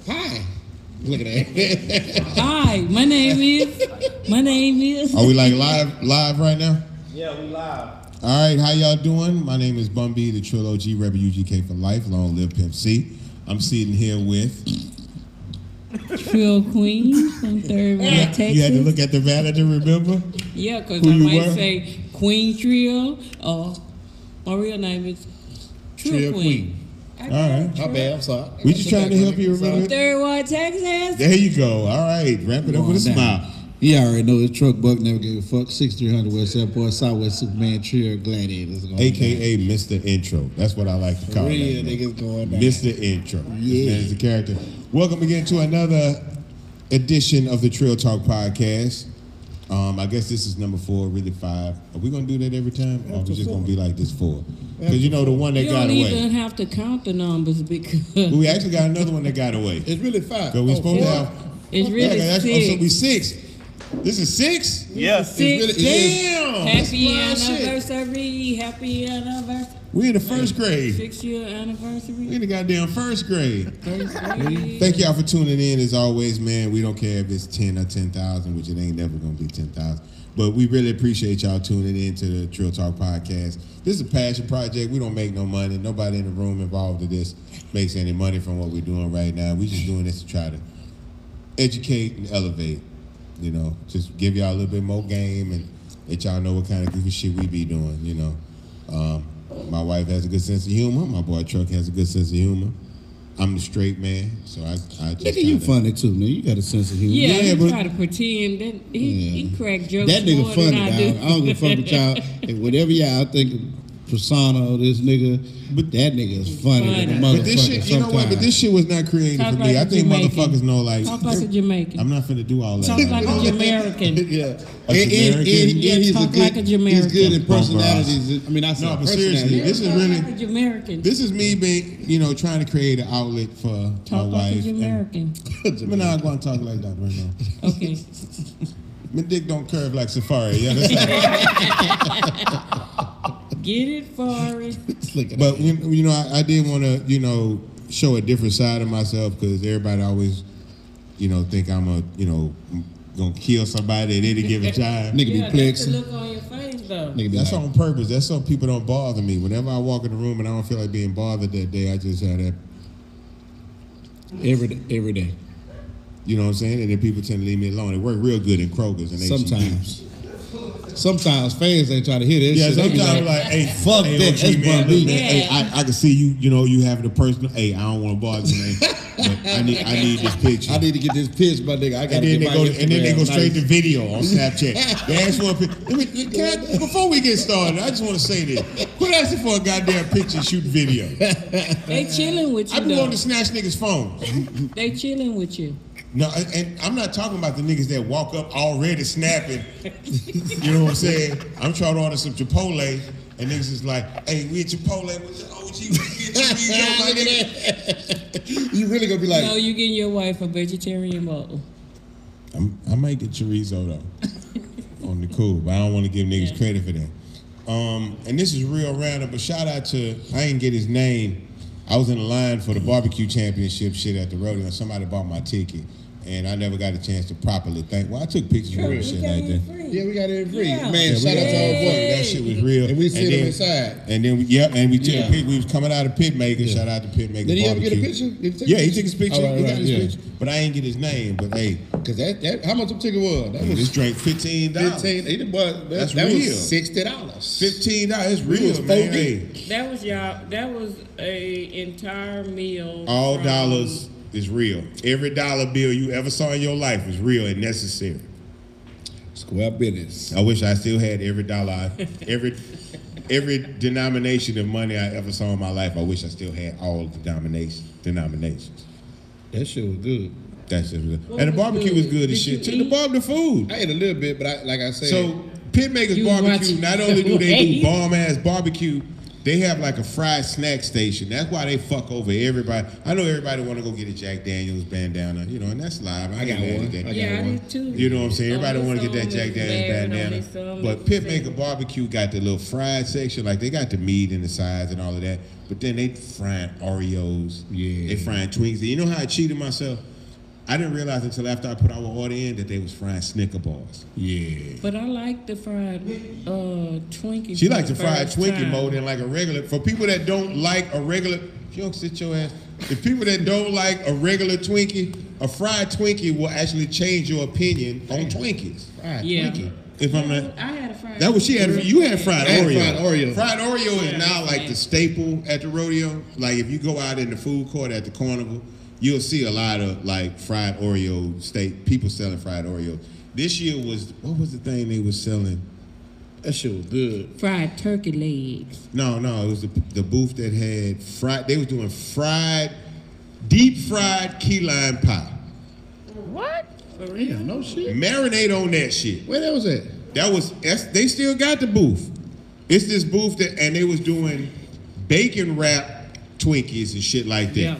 Hi. Look at that. Hi, my name is. Are we like live right now? Yeah, we live. All right, how y'all doing? My name is Bumpy, the Trill OG, Rebel UGK for life. Long live Pimp C. I'm sitting here with Trill Queen from Third World, Texas. You had to look at the ballot to remember? Yeah, because Who I you might were? say Queen Trill, or my real name is Trill Queen. All right. My bad, I'm sorry. We just trying to help you remember. Third World, Texas. There you go. All right, wrap it up with a smile. You already know it's Truck Buck, never gave a fuck. 6300 West Airport, Southwest Superman, Trill, Gladiators. AKA Mr. Intro. That's what I like to call real that. niggas going down. Mr. Intro. Yeah. This man is a character. Welcome again to another edition of the Trill Talk Podcast. I guess this is number 4, really 5. Are we gonna do that every time? Or are we just gonna be like this 4? Because you know the one that You got don't away. even have to count the numbers because We actually got another one that got away. It's really 5. So we supposed to have. it's really So 6. we 6. This is 6. Yeah. 6. Damn. Happy That's wild shit. anniversary! Happy anniversary! We in the first grade. 6-year anniversary. We in the goddamn first grade. First grade. Thank y'all for tuning in as always, man. We don't care if it's 10 or 10,000, which it ain't never gonna be 10,000. But we really appreciate y'all tuning in to the Trill Talk Podcast. This is a passion project. We don't make no money. Nobody in the room involved in this makes any money from what we're doing right now. We just doing this to try to educate and elevate. You know, just give y'all a little bit more game and let y'all know what kind of goofy shit we be doing, you know. My wife has a good sense of humor. My boy Truck has a good sense of humor. I'm the straight man, so I just Nigga, you funny too, man. You got a sense of humor. Yeah, Yeah, he but- try to pretend that he crack jokes That nigga more funny, than I do. dog. I don't give a fuck with y'all. And whatever y'all think of persona of this nigga, but that nigga is funny. Funny. Than a But this motherfucker shit, you know what? But sometimes. this shit was not created Talk for like me. I a think Jamaican. motherfuckers know, like, Talk like a Jamaican. I'm not finna do all that. Talk like a Jamaican. Yeah. A Jamaican? He's Talk a good, like a Jamaican. He's good in personalities. I mean, I said No, but seriously, personality. this is Talk really, like a Jamaican. this is me being, you know, trying to create an outlet for my Talk like a wife. Jamaican. I'm not going to talk like that right now. Okay. My dick don't curve like Safari. You understand? Get it, Forrest. Look at But, that. you know, I did want to, you know, show a different side of myself because everybody always, you know, think I'm a, you know, going to kill somebody at any given time. Nigga Yeah, be that's the plexing. look on your face, though. Nigga be That's like, on purpose. That's so people don't bother me. Whenever I walk in the room and I don't feel like being bothered that day, I just have that, every day. you know what I'm saying? And then people tend to leave me alone. It worked real good in Kroger's and HEB. Sometimes fans ain't trying to hear that Yeah, shit. They be sometimes like, hey, fuck hey, that. OG, That's man, Bumpy. look, man, hey, Yeah. I can see you, you know, you having a personal, hey, I don't want to bother you, man, but I need this picture. I need to get this pitch, my nigga. I gotta And then, get my and then they go Instagram straight to nice. video on Snapchat. They ask for a picture. Before we get started, I just want to say this. Quit asking for a goddamn picture and shoot video. They chilling with you, I be though. wanting to snatch niggas' phones. They chilling with you. No, and I'm not talking about the niggas that walk up already snapping. You know what I'm saying? I'm trying to order some Chipotle, and niggas is like, hey, we at Chipotle with the OG, we get chorizo, my nigga. You really gonna be like, No, you getting your wife a vegetarian bowl. I might get chorizo though, on the cool, but I don't want to give niggas credit for that. And this is real random, but shout out to, I didn't get his name. I was in the line for the barbecue championship shit at the rodeo, and somebody bought my ticket. And I never got a chance to properly thank. Well, I took pictures with him and shit like that. yeah, we got it free. Yeah. Man, Yeah, shout out to our boy. That shit was real. And we sit then, him inside. And then, and we took Yeah. a pic. We was coming out of Pitmaker. Yeah. Shout out to Pitmaker. Did he ever get a Barbecue. picture? Did he take Yeah, a he picture? took his picture. Oh, right, He got right, his yeah. picture. But I ain't get his name. But hey, Cause that how much them ticket was? That this was drink $15. 15. He was That's that real. was $60. $15. It's We was real, man. 4 Hey, That was That was a entire meal. all from- dollars is real. Every dollar bill you ever saw in your life is real and necessary. Square business. I wish I still had every dollar, every denomination of money I ever saw in my life. I wish I still had all the denominations. That shit was good. That's just good. What And the was barbecue good? was good Did as shit. you Took the eat? barbecue food. I ate a little bit, but like I said, So Pitmaker's You barbecue, watching not only do they do the bomb ass barbecue, They have like a fried snack station. That's why they fuck over everybody. I know everybody want to go get a Jack Daniels bandana, you know, and that's live. I got one. I did too. You know what I'm saying? Everybody want to get that Jack Daniels bandana. But Pit Maker Barbecue got the little fried section. Like, they got the meat and the sides and all of that. But then they frying Oreos. Yeah. They frying Twinkies. You know how I cheated myself? I didn't realize until after I put our order in that they was frying Snicker bars. Yeah. But I like the fried Twinkie. She likes the fried Twinkie more than like a regular. For people that don't like a regular, you don't sit your ass. If people that don't like a regular Twinkie, a fried Twinkie will actually change your opinion on Twinkies. Fried Twinkie. If I'm not, I had a fried. That was she had. You had fried Oreo. Fried Oreo. Fried Oreo is now like the staple at the rodeo. Like if you go out in the food court at the carnival, you'll see a lot of like fried Oreo people selling fried Oreo. This year what was the thing they was selling? That shit was good. Fried turkey legs. No, it was the booth that had fried. They was doing deep fried key lime pie. What? For real? No shit. Marinate on that shit. Where that was at? They still got the booth. It's this booth and they was doing bacon wrap Twinkies and shit like that. Yeah.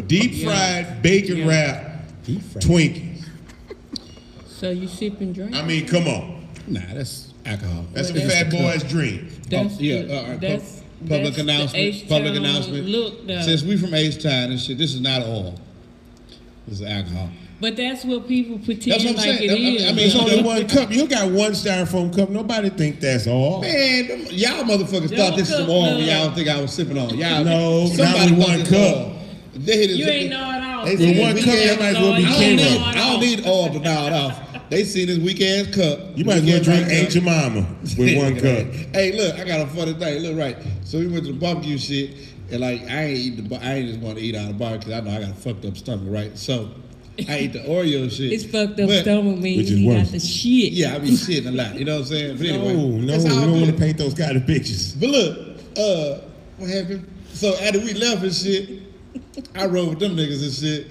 Deep fried bacon wrap Twinkies. So you sip and drink? I mean, come on. Nah, that's alcohol. That's a fat boy's dream. Public announcement. Look, since we from H-Town and shit, this is not oil. This is alcohol. But that's what people pretend like it is. I mean, it's only one cup. You got one styrofoam cup. Nobody think that's all. Man, y'all motherfuckers thought this was some oil when y'all don't think I was sipping on. Y'all, no, somebody not with one cup. You ain't know it all. With one cup, you might as well be king. I don't need oil to gnaw it off. They see this weak ass cup. You might as well drink Aunt Jemima with one cup. Hey, look, I got a funny thing. Look, right. So we went to the barbecue shit, and like I ain't just want to eat out of the bar because I know I got a fucked up stomach, right? So I ate the Oreo shit. It's fucked up stomach means you got the shit. Yeah, I be shitting a lot. You know what I'm saying? But anyway, no, we don't want to paint those kind of pictures. But look, what happened? So after we left and shit, I rode with them niggas and shit.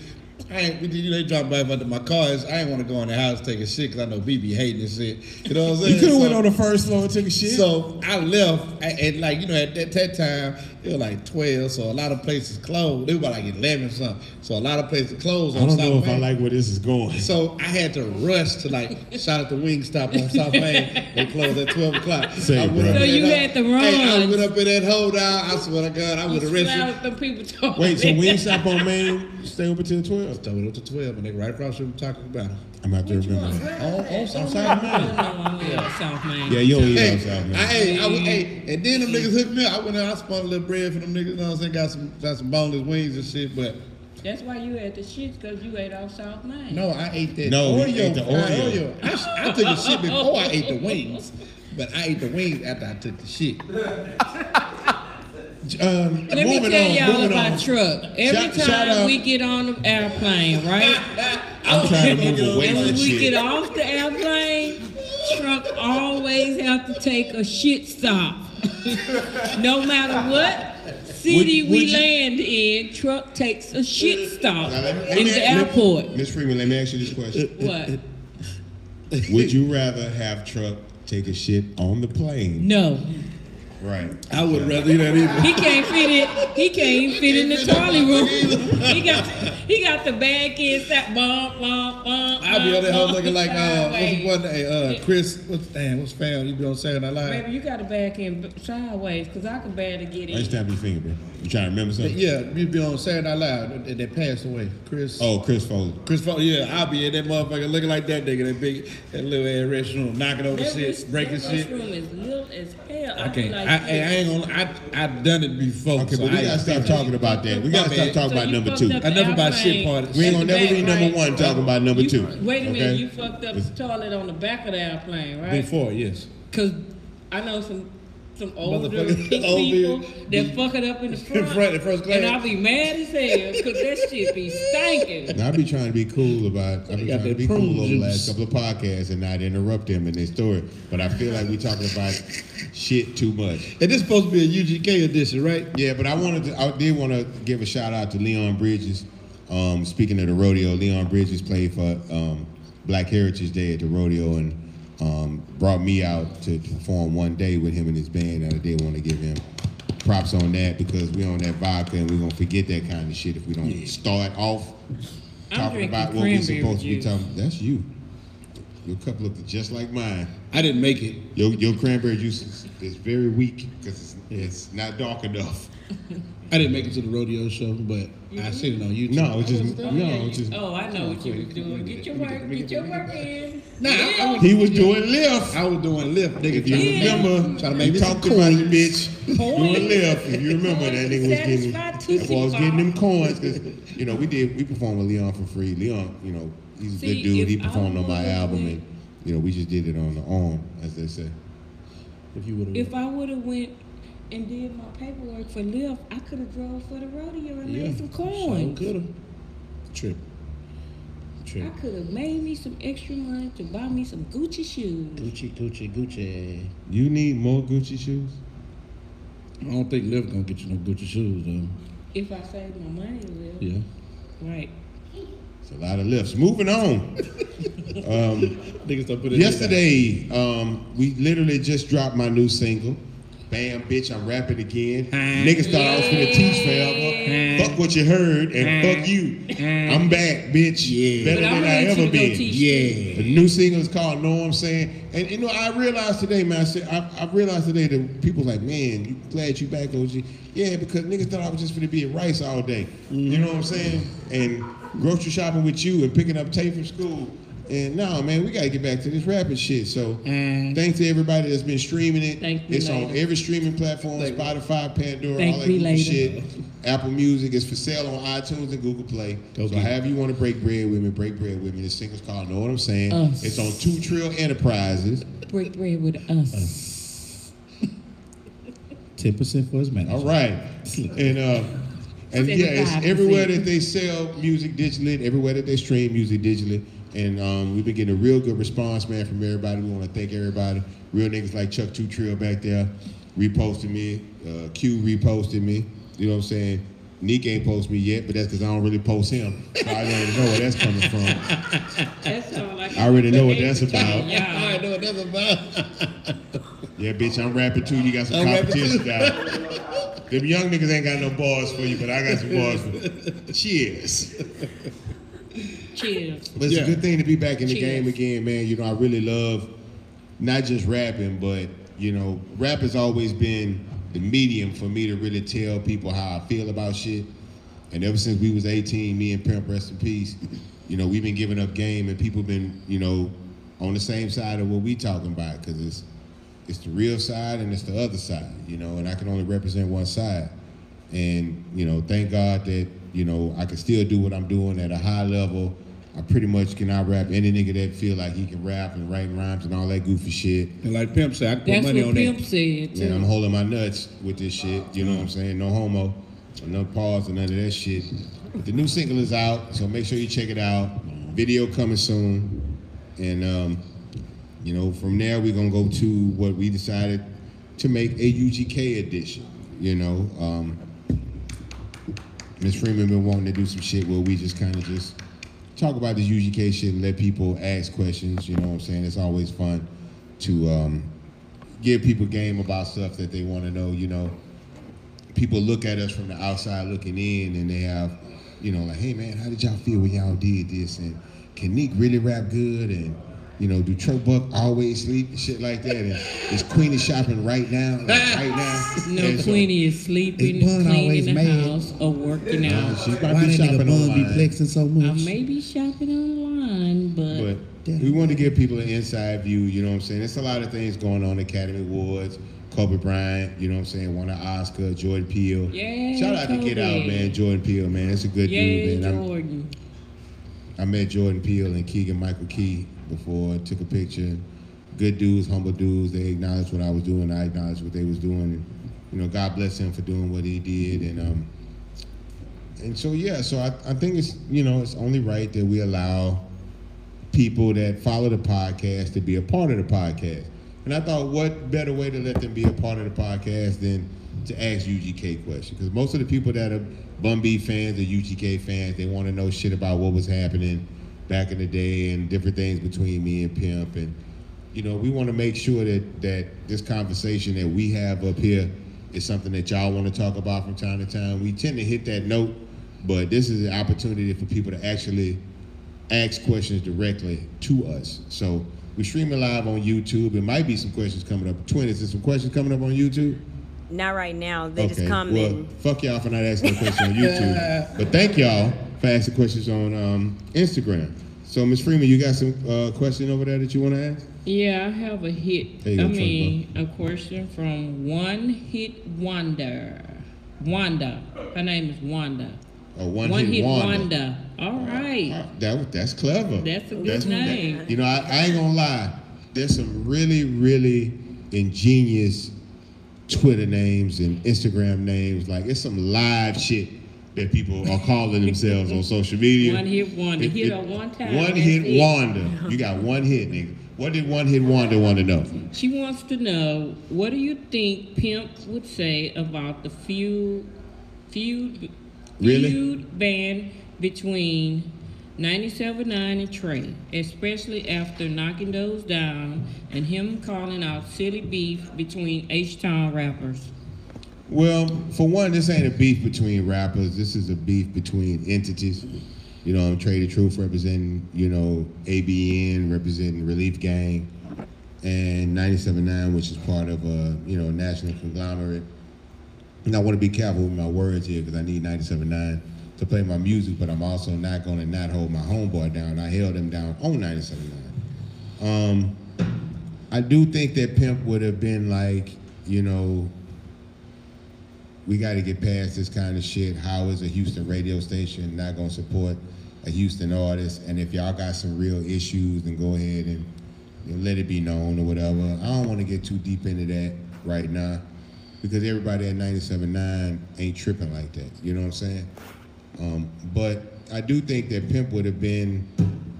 They dropped by to my car. I ain't want to go in the house take a shit because I know BB hating this shit. You know what I'm saying? You could have went on the first floor and took a shit. So I left, and like, you know, at that time, it was like 12, so a lot of places closed. It was about like 11 something. So a lot of places closed on South Main. I don't know if I like where this is going. So I had to rush to like, shout out to Wingstop on South Main. They closed at 12 o'clock. So you had to run. Hey, I went up in that hold down. I swear to God, I would have arrested. Them people talking. Wait, so Wingstop on Main stay open till 12? Stay open till 12, and they right across from Taco Bell. I'm out there remember that. On South Main. South Main. Yeah, you don't eat on South Main. And then them niggas hooked me up. I went out, I spun a little bread for them niggas, you know what I'm saying? Got some boneless wings and shit, but. That's why you had the shit, because you ate off South Main. No, I ate that Oreo. We ate the Oreo. I took a shit before I ate the wings, but I ate the wings after I took the shit. Let me tell y'all about Truck. Every time we get on the airplane, right? I'm trying to move away and from when we shit. get off the airplane, Truck always have to take a shit stop. No matter what city we land in, Truck takes a shit stop in the airport. Miss Freeman, let me ask you this question. What? Would you rather have Truck take a shit on the plane? No. Right. I would rather do that either. He can't fit it. He can't even fit in the trolley room. He got the bag inside. I'll be on that whole looking like what's the one? Chris. What's fam? You be on Saturday Night Live? Baby, you got to back in sideways because I can barely get in. Why you stab your finger, bro? You trying to remember something? Yeah, you be on Saturday Night Live. They passed away. Chris. Oh, Chris Foley. Yeah, I'll be in that motherfucker looking like that nigga, that little ass restroom, knocking over shit, breaking shit. That restroom is little as hell. I can't. I ain't gonna. I've done it before. Okay, so but we gotta stop talking about that. We gotta stop talking about number two. Enough about shit parties. We ain't gonna never be number one talking about number two. Wait a minute, you fucked up the toilet on the back of the airplane, right? Before, yes. Cause I know some older pink people that fuck it up in the front. First class. And I'll be mad as hell because that shit be stinking. Now, I be trying to be cool over the last couple of podcasts and not interrupt them in their story. But I feel like we talking about shit too much. And this is supposed to be a UGK edition, right? Yeah, but I did want to give a shout out to Leon Bridges. Speaking of the rodeo, Leon Bridges played for Black Heritage Day at the rodeo and brought me out to perform one day with him and his band, and I did want to give him props on that because we on that vodka and we're gonna forget that kind of shit if we don't start off talking about what we're supposed to be talking. That's you. Your cup looked just like mine. I didn't make it. Your cranberry juice is very weak because it's not dark enough. I didn't make it to the rodeo show, but I seen it on YouTube. No, it's just. Oh, I know what you were doing. Get your work in. Nah, he was doing lift. I was doing lift, nigga. If you remember, trying to make we some talked about the coins. bitch doing lift. If you remember, that nigga was getting them coins because we performed with Leon for free. Leon, he's a good dude. He performed on my album, and we just did it on the arm, as they say. If I would have went and did my paperwork for Lyft, I could have drove for the rodeo and made some coins. Could have. Trip. I could have made me some extra money to buy me some Gucci shoes. Gucci. You need more Gucci shoes? I don't think Lyft gonna get you no Gucci shoes though. If I save my money, Lyft. Yeah. Right. It's a lot of lifts. Moving on. Niggas don't put it Yesterday, we literally just dropped my new single. Bam, bitch, I'm rapping again. Niggas thought I was gonna teach forever. Fuck what you heard and fuck you. I'm back, bitch. Yeah. Better than I ever been. Yeah. The new single is called Know What I'm Saying. And I realized today, man, I realized today that people like, man, you glad you back, OG. Yeah, because niggas thought I was just gonna be at Rice all day. You know what I'm saying? And grocery shopping with you and picking up tape from school. And no, man, we gotta get back to this rapping shit. So thanks to everybody that's been streaming it. It's on every streaming platform, Spotify, Pandora, all that good shit. Apple Music is for sale on iTunes and Google Play. So however you want to break bread with me, break bread with me. This single's called Know What I'm Saying. It's on 2 Trill Enterprises. Break bread with us. 10% for his man. All right. And yeah, it's everywhere that they sell music digitally, everywhere that they stream music digitally. And we've been getting a real good response, man, from everybody. We want to thank everybody. Real niggas like Chuck 2 Trill back there reposted me. Q reposted me. You know what I'm saying? Nick ain't post me yet, but that's because I don't really post him. So I already know where that's coming from. I already know what that's about. Yeah, I already know what that's about. Yeah, bitch, I'm rapping too. You got some competition, guy. Them young niggas ain't got no bars for you, but I got some bars for you. Cheers. Cheers. But it's a good thing to be back in the game again, man. I really love not just rapping, but, rap has always been the medium for me to really tell people how I feel about shit. And ever since we was 18, me and Pimp, rest in peace, we've been giving up game and people been, on the same side of what we talking about because it's the real side and it's the other side, and I can only represent one side. And, thank God that, I can still do what I'm doing at a high level. I pretty much can out-rap any nigga that feel like he can rap and write rhymes and all that goofy shit. And like Pimp said, I can put money on that. That's what Pimp said, too. And I'm holding my nuts with this shit, you know what I'm saying? No homo, no pause or none of that shit. But the new single is out, so make sure you check it out. Video coming soon. And, from there we're going to go to what we decided to make a UGK edition, Ms. Freeman been wanting to do some shit where we just kind of just talk about this UGK shit and let people ask questions, you know what I'm saying? It's always fun to give people game about stuff that they want to know, People look at us from the outside looking in and they have, like, hey man, how did y'all feel when y'all did this? And can Nick really rap good? And, do Truck Buck always sleep and shit like that? And is Queenie shopping right now? No, and Queenie is sleeping, cleaning the house, or working out. She might be shopping online. Be flexing so much? I may be shopping online, but we want to give people an inside view, you know what I'm saying? There's a lot of things going on, Academy Awards, Kobe Bryant, you know what I'm saying, won an Oscar, Jordan Peele. Yeah, shout out to Get Out, man, Jordan Peele, man. That's a good dude, man. Jordan. I met Jordan Peele and Keegan Michael Key before, took a picture. Good dudes, humble dudes. They acknowledged what I was doing. I acknowledged what they was doing. And, God bless him for doing what he did. And so, I think it's, it's only right that we allow people that follow the podcast to be a part of the podcast. And I thought, what better way to let them be a part of the podcast than to ask UGK questions? Because most of the people that are Bumpy fans or UGK fans, they want to know shit about what was happening back in the day and different things between me and Pimp. And, we want to make sure that this conversation that we have up here it's something that y'all want to talk about from time to time, we tend to hit that note, but this is an opportunity for people to actually ask questions directly to us. So we're streaming live on YouTube. It might be some questions coming up. Twin, is there some questions coming up on YouTube? Not right now. They just come well, in. Fuck y'all for not asking a question on YouTube. But thank y'all for asking questions on Instagram. So, Ms. Freeman, you got some question over there that you want to ask? Yeah, I have a hit. A question from One Hit Wonder. Wanda. Her name is Wanda. Oh, One Hit Wanda. All right. That's clever. That's a good name. You know, I ain't gonna lie. There's some really, really ingenious Twitter names and Instagram names. Like, it's some live shit that people are calling themselves on social media. One Hit Wonder. Hit her one time. One Hit Wonder. You got one hit, nigga. What did One Hit Wonder want to know? She wants to know, what do you think Pimp would say about the feud band between 97.9 and Trey, especially after knocking those down and him calling out silly beef between H-Town rappers? Well, for one, this ain't a beef between rappers. This is a beef between entities. You know, I'm Trey the Truth representing, you know, ABN, representing Relief Gang, and 97.9, which is part of a, you know, national conglomerate. And I want to be careful with my words here because I need 97.9 to play my music, but I'm also not going to not hold my homeboy down. I held him down on 97.9. I do think that Pimp would have been like, you know, we got to get past this kind of shit. How is a Houston radio station not going to support a Houston artist? And if y'all got some real issues, then go ahead and, you know, let it be known or whatever. I don't want to get too deep into that right now because everybody at 97.9 ain't tripping like that. You know what I'm saying? But I do think that Pimp would have been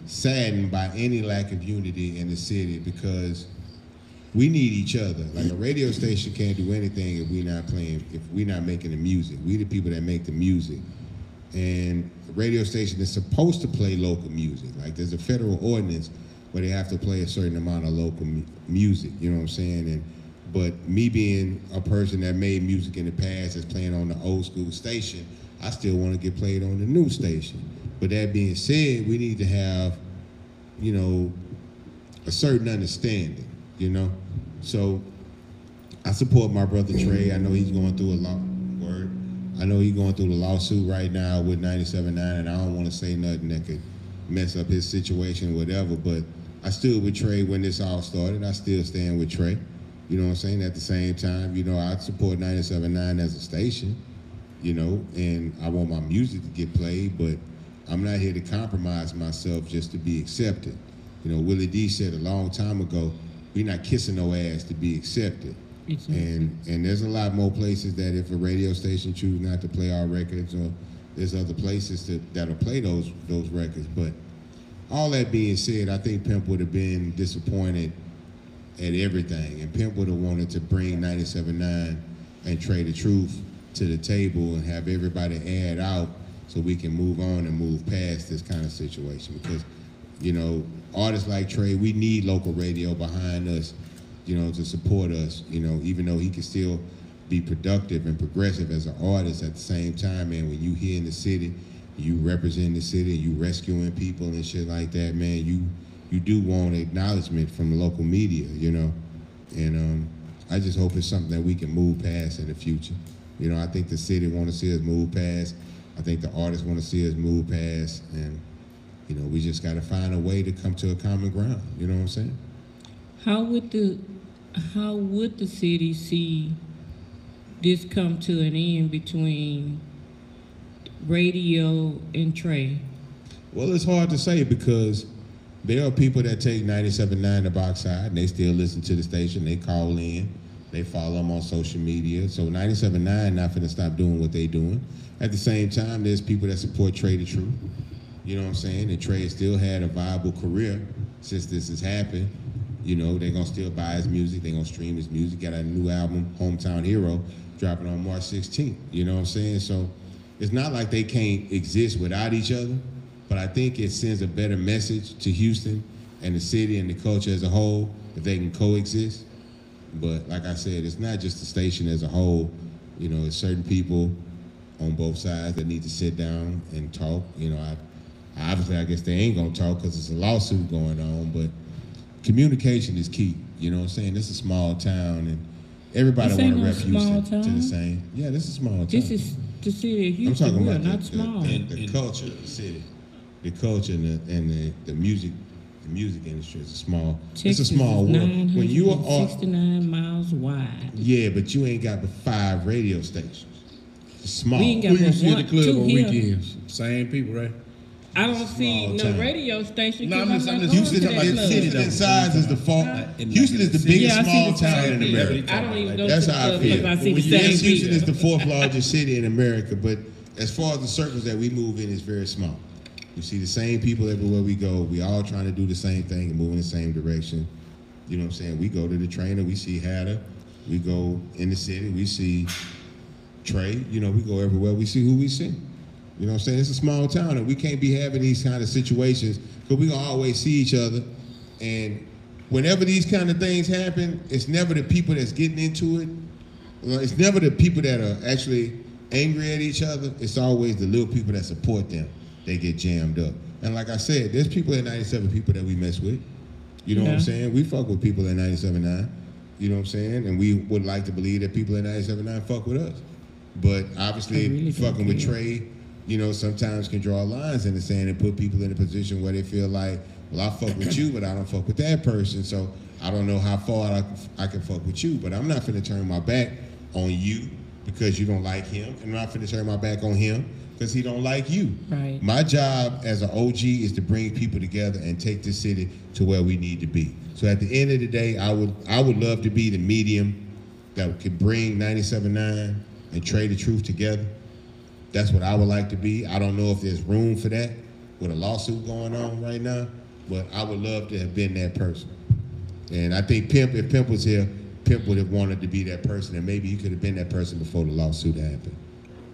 saddened by any lack of unity in the city because we need each other. Like, a radio station can't do anything if we're not playing, if we're not making the music. We the people that make the music. And the radio station is supposed to play local music. Like, there's a federal ordinance where they have to play a certain amount of local music, you know what I'm saying? But me being a person that made music in the past that's playing on the old school station, I still want to get played on the new station. But that being said, we need to have, you know, a certain understanding, you know? So I support my brother Trey. I know he's going through I know he's going through the lawsuit right now with 97.9, and I don't want to say nothing that could mess up his situation or whatever, but I stood with Trey when this all started. I still stand with Trey. You know what I'm saying? At the same time, you know, I support 97.9 as a station, you know, and I want my music to get played, but I'm not here to compromise myself just to be accepted. You know, Willie D said a long time ago, we're not kissing no ass to be accepted. And there's a lot more places that if a radio station choose not to play our records, or there's other places that'll play those records. But all that being said, I think Pimp would have been disappointed at everything, and Pimp would have wanted to bring 97.9 and Trey the Truth to the table and have everybody add out so we can move on and move past this kind of situation. Because, you know, artists like Trey, we need local radio behind us, you know, to support us, you know, even though he can still be productive and progressive as an artist at the same time, man. When you here in the city, you represent the city, you rescuing people and shit like that, man, you do want acknowledgement from the local media, you know. And I just hope it's something that we can move past in the future. You know, I think the city want to see us move past. I think the artists want to see us move past. And, you know, we just got to find a way to come to a common ground. You know what I'm saying? How would the city see this come to an end between radio and Trey? Well, it's hard to say because there are people that take 97.9 to Boxside and they still listen to the station. They call in, they follow them on social media. So 97.9 not finna stop doing what they doing. At the same time, there's people that support Trey the Truth. You know what I'm saying? And Trey has still had a viable career since this has happened. You know, they're gonna still buy his music, they're gonna stream his music. Got a new album, Hometown Hero, dropping on March 16th. You know what I'm saying? So it's not like they can't exist without each other, but I think it sends a better message to Houston and the city and the culture as a whole if they can coexist. But like I said, it's not just the station as a whole, You know, it's certain people on both sides that need to sit down and talk. You know, obviously I guess they ain't gonna talk because there's a lawsuit going on, but communication is key. You know what I'm saying? This is a small town and everybody want to rep Houston to the same. Yeah, this is a small town. This is the city of Houston. I'm talking about not small. The culture of the city. The culture and the music industry is it's a small world. When you are 69 miles wide. Yeah, but you ain't got but 5 radio stations. It's small. We ain't got Who you see at the club on here. weekends? Same people, right? I don't see no town. radio station. No, I'm just Houston in size is the fault. Houston is the biggest small town in America. I don't even go That's to the how I club feel. because I see the same Houston people. is the 4th largest city in America, but as far as the circles that we move in, it's very small. You see the same people everywhere we go. We all trying to do the same thing and move in the same direction. You know what I'm saying? We go to the trainer, we see Hatter. We go in the city, we see Trey. You know, we go everywhere, we see who we see. You know what I'm saying? It's a small town and we can't be having these kind of situations because we gonna always see each other. And whenever these kind of things happen, it's never the people that's getting into it. It's never the people that are actually angry at each other. It's always the little people that support them. They get jammed up. And like I said, there's people at 97 people that we mess with. You know what I'm saying? We fuck with people at 97.9. You know what I'm saying? And we would like to believe that people at 97.9 fuck with us. But obviously, really fucking with Trey, you know, sometimes can draw lines in the sand and put people in a position where they feel like, well, I fuck with you, but I don't fuck with that person. So I don't know how far I can fuck with you. But I'm not finna turn my back on you because you don't like him. And I'm not finna turn my back on him because he don't like you. Right. My job as an OG is to bring people together and take this city to where we need to be. So at the end of the day, I would love to be the medium that could bring 97.9 and Trade the Truth together. That's what I would like to be. I don't know if there's room for that with a lawsuit going on right now, but I would love to have been that person. And I think if Pimp was here, Pimp would have wanted to be that person, and maybe he could have been that person before the lawsuit happened.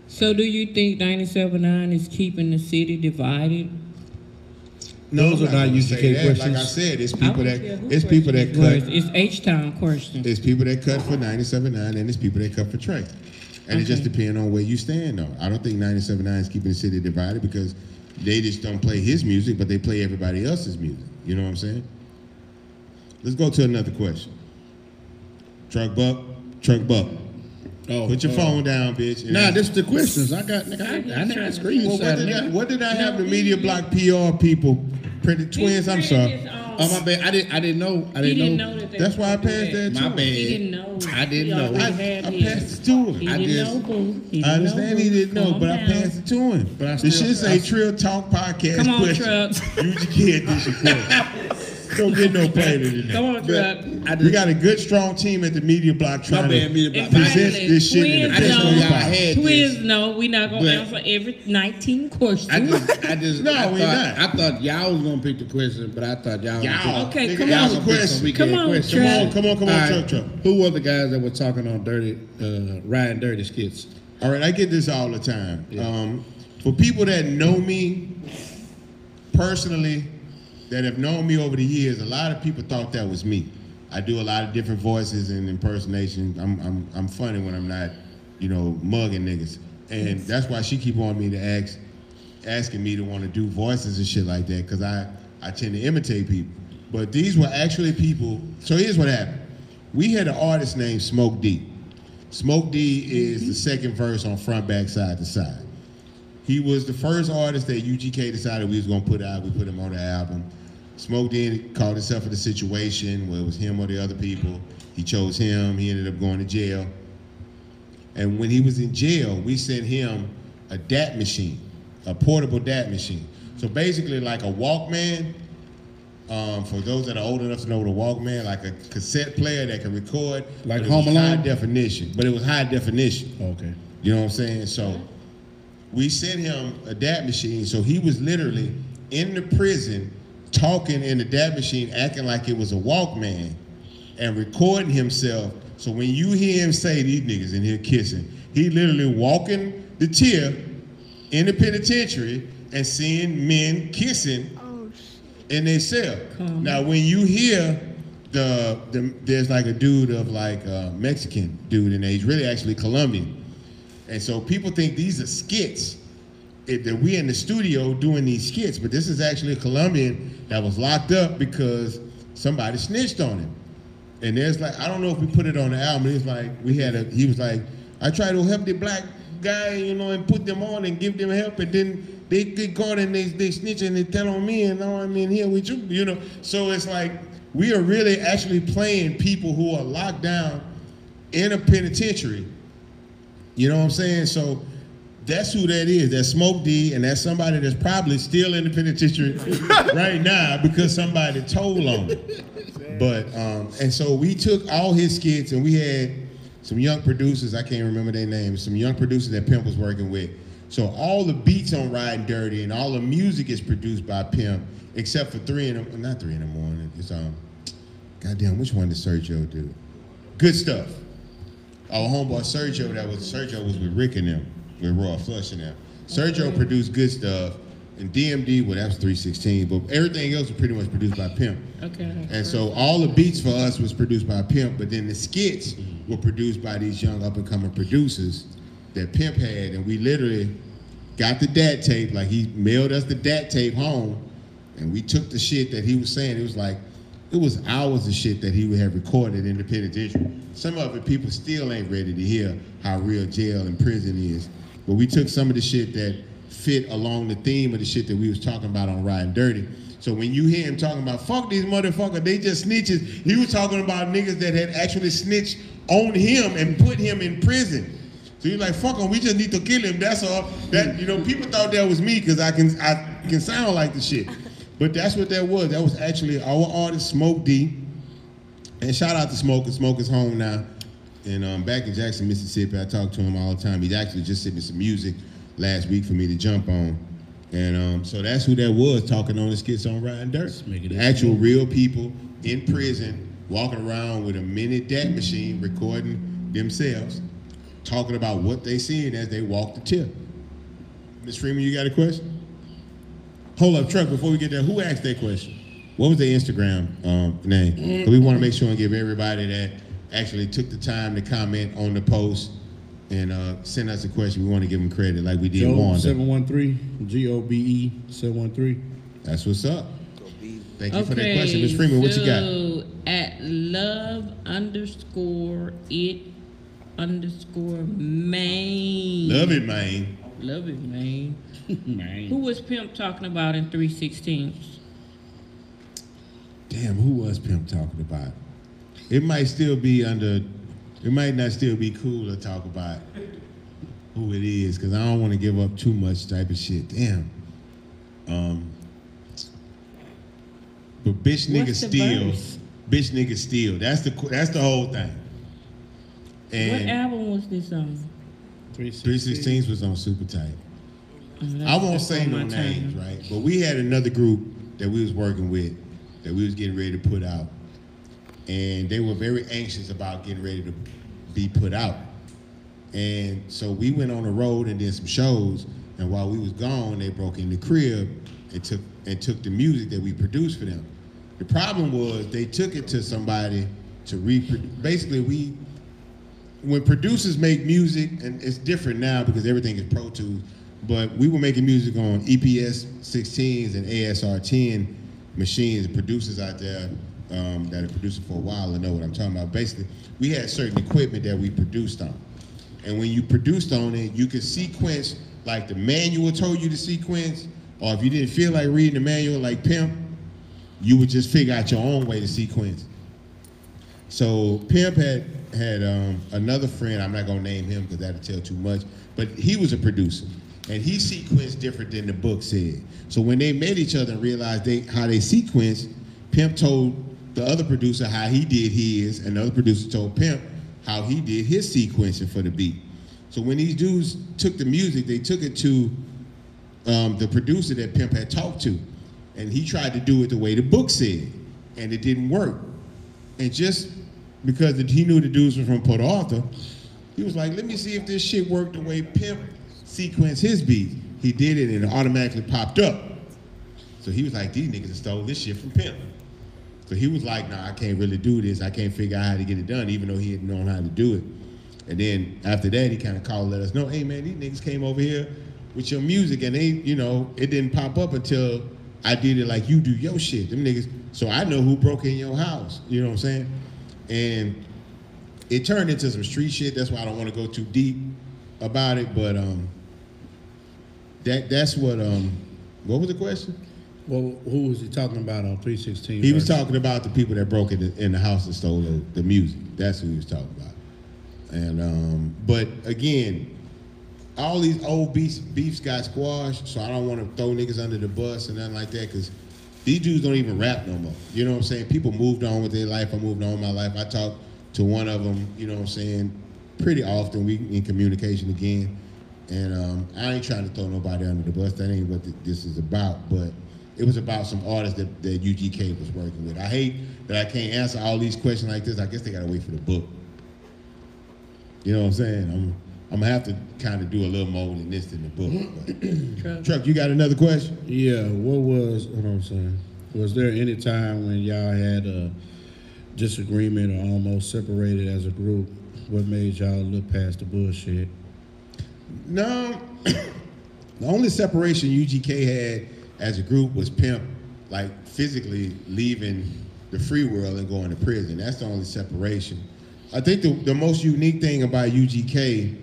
So do you think 97.9 is keeping the city divided? No, Those are not UGK questions. Like I said, it's people that cut. It's H-Town question. There's people that cut for 97.9 and there's people that cut for Trey. And it just depends on where you stand, though. I don't think 97.9 is keeping the city divided because they just don't play his music, but they play everybody else's music. You know what I'm saying? Let's go to another question. Truck Buck. Oh, put your phone down, bitch. Nah, this is the questions. I got screenshots. What did I have the media block PR people printed twins? I'm sorry. Oh my bad. I didn't know. He didn't know that. That's why I passed that to My him. bad. He didn't know. I didn't know. I passed it to him. I understand he didn't know, but I passed it to him. But The shit say Trill Talk Podcast. Come on, questions. Truck. Use your kid this your question. Don't get no pay to Come on, Truck. We got a good, strong team at the media block trying to present this shit in the Twins best know. way possible. Twins know we're not going to answer every 19 questions. I thought y'all was gonna pick the question, but I thought y'all. Okay, nigga, come y'all on. some questions. Come on, Truck. Come on, Truck. Who were the guys that were talking on Ridin Dirty skits? All right, I get this all the time. Yeah. For people that know me personally, that have known me over the years, a lot of people thought that was me. I do a lot of different voices and impersonations. I'm funny when I'm not, mugging niggas. And that's why she keep on me to asking me to want to do voices and shit like that, because I tend to imitate people. But these were actually people. So here's what happened. We had an artist named Smoke D. Smoke D is the second verse on Front, Back, Side to Side. He was the first artist that UGK decided we was gonna put out. We put him on the album. Smoke D called himself in a situation where it was him or the other people. He chose him. He ended up going to jail. And when he was in jail, we sent him a DAT machine, a portable DAT machine. So basically like a Walkman, for those that are old enough to know what a Walkman, like a cassette player that can record. Like Home Alone? High definition, but it was high definition. Okay. You know what I'm saying? So we sent him a DAT machine, so he was literally in the prison talking in the DAT machine, acting like it was a Walkman, and recording himself. So when you hear him say, these niggas in here kissing, he literally walking the tier in the penitentiary and seeing men kissing in their cell. Now when you hear there's like a dude of like Mexican dude in there, he's really actually Colombian. And so people think these are skits, that we in the studio doing these skits, but this is actually a Colombian that was locked up because somebody snitched on him. And there's like, I don't know if we put it on the album, it's like, he was like, I try to help the black guy, you know, and put them on and give them help, and then they get caught and they snitch and they tell on me, and now I'm in here with you, you know. So it's like, we are really actually playing people who are locked down in a penitentiary. You know what I'm saying? So that's who that is. That's Smoke D, and that's somebody that's probably still in the penitentiary right now because somebody told on him. But, and so we took all his skits, and we had some young producers, I can't remember their names, some young producers that Pimp was working with. So all the beats on Ridin Dirty and all the music is produced by Pimp, except for not 3 in the morning. It's, goddamn, which one did Sergio do? Good Stuff. Our homeboy Sergio was with Rick and them, with Roy Flush and them. Sergio produced Good Stuff, and DMD, well, that was 316, but everything else was pretty much produced by Pimp. Okay. And so all the beats for us was produced by Pimp, but then the skits were produced by these young up-and-coming producers that Pimp had, and we literally got the DAT tape, like he mailed us the DAT tape home, and we took the shit that he was saying. It was hours of shit that he would have recorded in the penitentiary. Some of it people still ain't ready to hear how real jail and prison is. But we took some of the shit that fit along the theme of the shit that we was talking about on Ridin Dirty. So when you hear him talking about, fuck these motherfuckers, they just snitches, he was talking about niggas that had actually snitched on him and put him in prison. So you're like, fuck him, we just need to kill him, that's all. That, you know, people thought that was me because I can sound like the shit. But that's what that was. That was actually our artist, Smoke D. And shout out to Smoke, because Smoke is home now. And back in Jackson, Mississippi, I talk to him all the time. He actually just sent me some music last week for me to jump on. And so that's who that was talking on the skits on Ridin Dirty. Actual real people in prison, walking around with a mini DAT machine, recording themselves, talking about what they seen as they walk the tip. Ms. Freeman, you got a question? Hold up, Truck, before we get there, who asked that question? What was their Instagram name? 'Cause we want to make sure and give everybody that actually took the time to comment on the post and send us a question. We want to give them credit like we did Wanda. 713, GOBE 713. That's what's up. Thank you for that question. Ms. Freeman, what you got? At love_it_Maine. Love it, man. Love it, man. Who was Pimp talking about in 316? Damn, who was Pimp talking about? It might not still be cool to talk about who it is, because I don't want to give up too much type of shit. Damn. But bitch nigga steal. Bitch nigga steal. That's the whole thing. And what album was this on? 316 was on Super Tight. I won't say no names, right? But we had another group that we was working with that we was getting ready to put out. And they were very anxious about getting ready to be put out. And so we went on the road and did some shows, and while we was gone, they broke in the crib and took the music that we produced for them. The problem was they took it to somebody to reproduce. Basically, when producers make music, and it's different now because everything is Pro Tools, but we were making music on EPS 16s and ASR 10 machines. The producers out there that are producing for a while and know what I'm talking about. Basically, we had certain equipment that we produced on. And when you produced on it, you could sequence like the manual told you to sequence, or if you didn't feel like reading the manual like Pimp, you would just figure out your own way to sequence. So Pimp had another friend, I'm not gonna name him because that'll tell too much, but he was a producer. And he sequenced different than the book said. So when they met each other and realized how they sequenced, Pimp told the other producer how he did his, and the other producer told Pimp how he did his sequencing for the beat. So when these dudes took the music, they took it to the producer that Pimp had talked to. And he tried to do it the way the book said, and it didn't work. And just because he knew the dudes were from Port Arthur, he was like, let me see if this shit worked the way Pimp sequenced his beats. He did it and it automatically popped up. So he was like, these niggas stole this shit from Pimp. So he was like, nah, I can't really do this. I can't figure out how to get it done, even though he had known how to do it. And then after that, he kind of called and let us know, hey man, these niggas came over here with your music and they, you know, it didn't pop up until I did it like you do your shit. Them niggas, so I know who broke in your house. You know what I'm saying? And it turned into some street shit. That's why I don't want to go too deep about it. But that's what was the question? Well, who was he talking about on 316? He was talking about the people that broke in the house and stole the music. That's who he was talking about. And but again, all these old beefs got squashed, so I don't want to throw niggas under the bus and nothing like that, because these dudes don't even rap no more. You know what I'm saying? People moved on with their life. I moved on with my life. I talked to one of them, you know what I'm saying, pretty often. We in communication again. And I ain't trying to throw nobody under the bus. That ain't what this is about. But it was about some artists that UGK was working with. I hate that I can't answer all these questions like this. I guess they got to wait for the book. You know what I'm saying? I'm gonna have to kind of do a little more than this in the book. Truck, you got another question? Yeah, hold on, son. Was there any time when y'all had a disagreement or almost separated as a group? What made y'all look past the bullshit? No, the only separation UGK had as a group was Pimp, like physically leaving the free world and going to prison. That's the only separation. I think the most unique thing about UGK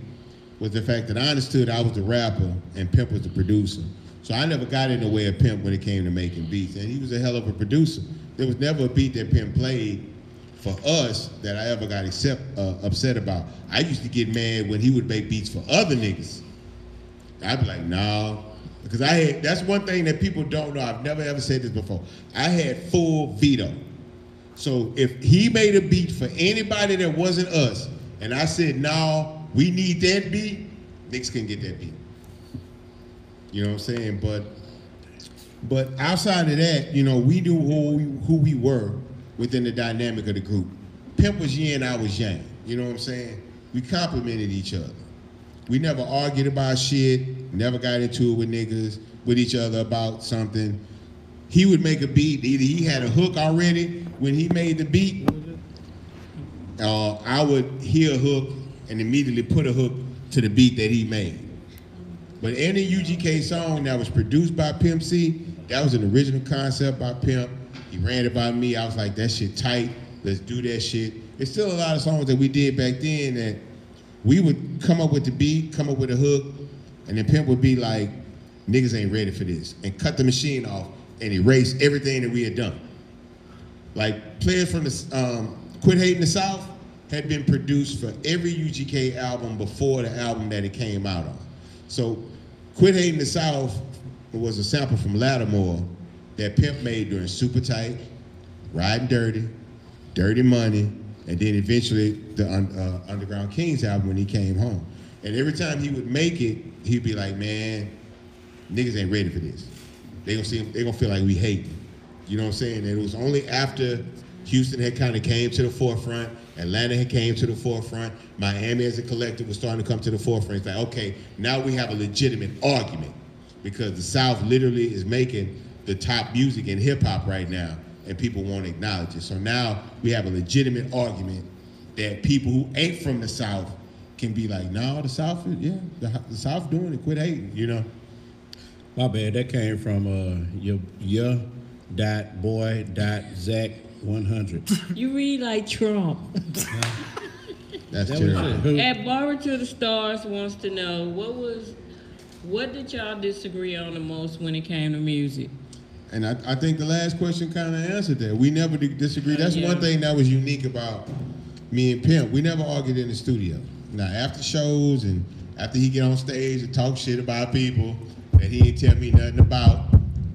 was the fact that I understood I was the rapper and Pimp was the producer. So I never got in the way of Pimp when it came to making beats. And he was a hell of a producer. There was never a beat that Pimp played for us that I ever got upset about. I used to get mad when he would make beats for other niggas. I'd be like, nah. Because that's one thing that people don't know. I've never ever said this before. I had full veto. So if he made a beat for anybody that wasn't us, and I said, no, we need that beat, niggas couldn't get that beat. You know what I'm saying? But outside of that, you know, we knew who we were within the dynamic of the group. Pimp was yin, I was yang. You know what I'm saying? We complimented each other. We never argued about shit, never got into it with each other about something. He would make a beat, either he had a hook already when he made the beat, I would hear a hook and immediately put a hook to the beat that he made. But any UGK song that was produced by Pimp C, that was an original concept by Pimp. He ran it by me. I was like, that shit tight. Let's do that shit. There's still a lot of songs that we did back then that we would come up with the beat, come up with a hook, and then Pimp would be like, niggas ain't ready for this, and cut the machine off and erase everything that we had done. Like, Players from the Quit Hating the South had been produced for every UGK album before the album that it came out on. So Quit Hating the South was a sample from Lattimore that Pimp made during Super Tight, Ridin Dirty, Dirty Money, and then eventually the Underground Kings album when he came home. And every time he would make it, he'd be like, man, niggas ain't ready for this. They gonna feel like we hate them. You know what I'm saying? And it was only after Houston had kind of came to the forefront, Atlanta had came to the forefront, Miami as a collective was starting to come to the forefront. It's like, okay, now we have a legitimate argument, because the South literally is making the top music in hip hop right now, and people won't acknowledge it. So now we have a legitimate argument that people who ain't from the South can be like, no, the South, yeah, the South doing it, quit hating, you know? My bad, that came from Zach 100. You read like Trump. That's terrible. At Borrow to the Stars wants to know, what did y'all disagree on the most when it came to music? And I think the last question kind of answered that. We never disagreed. That's one thing that was unique about me and Pimp. We never argued in the studio. Now, after shows and after he get on stage and talk shit about people that he didn't tell me nothing about,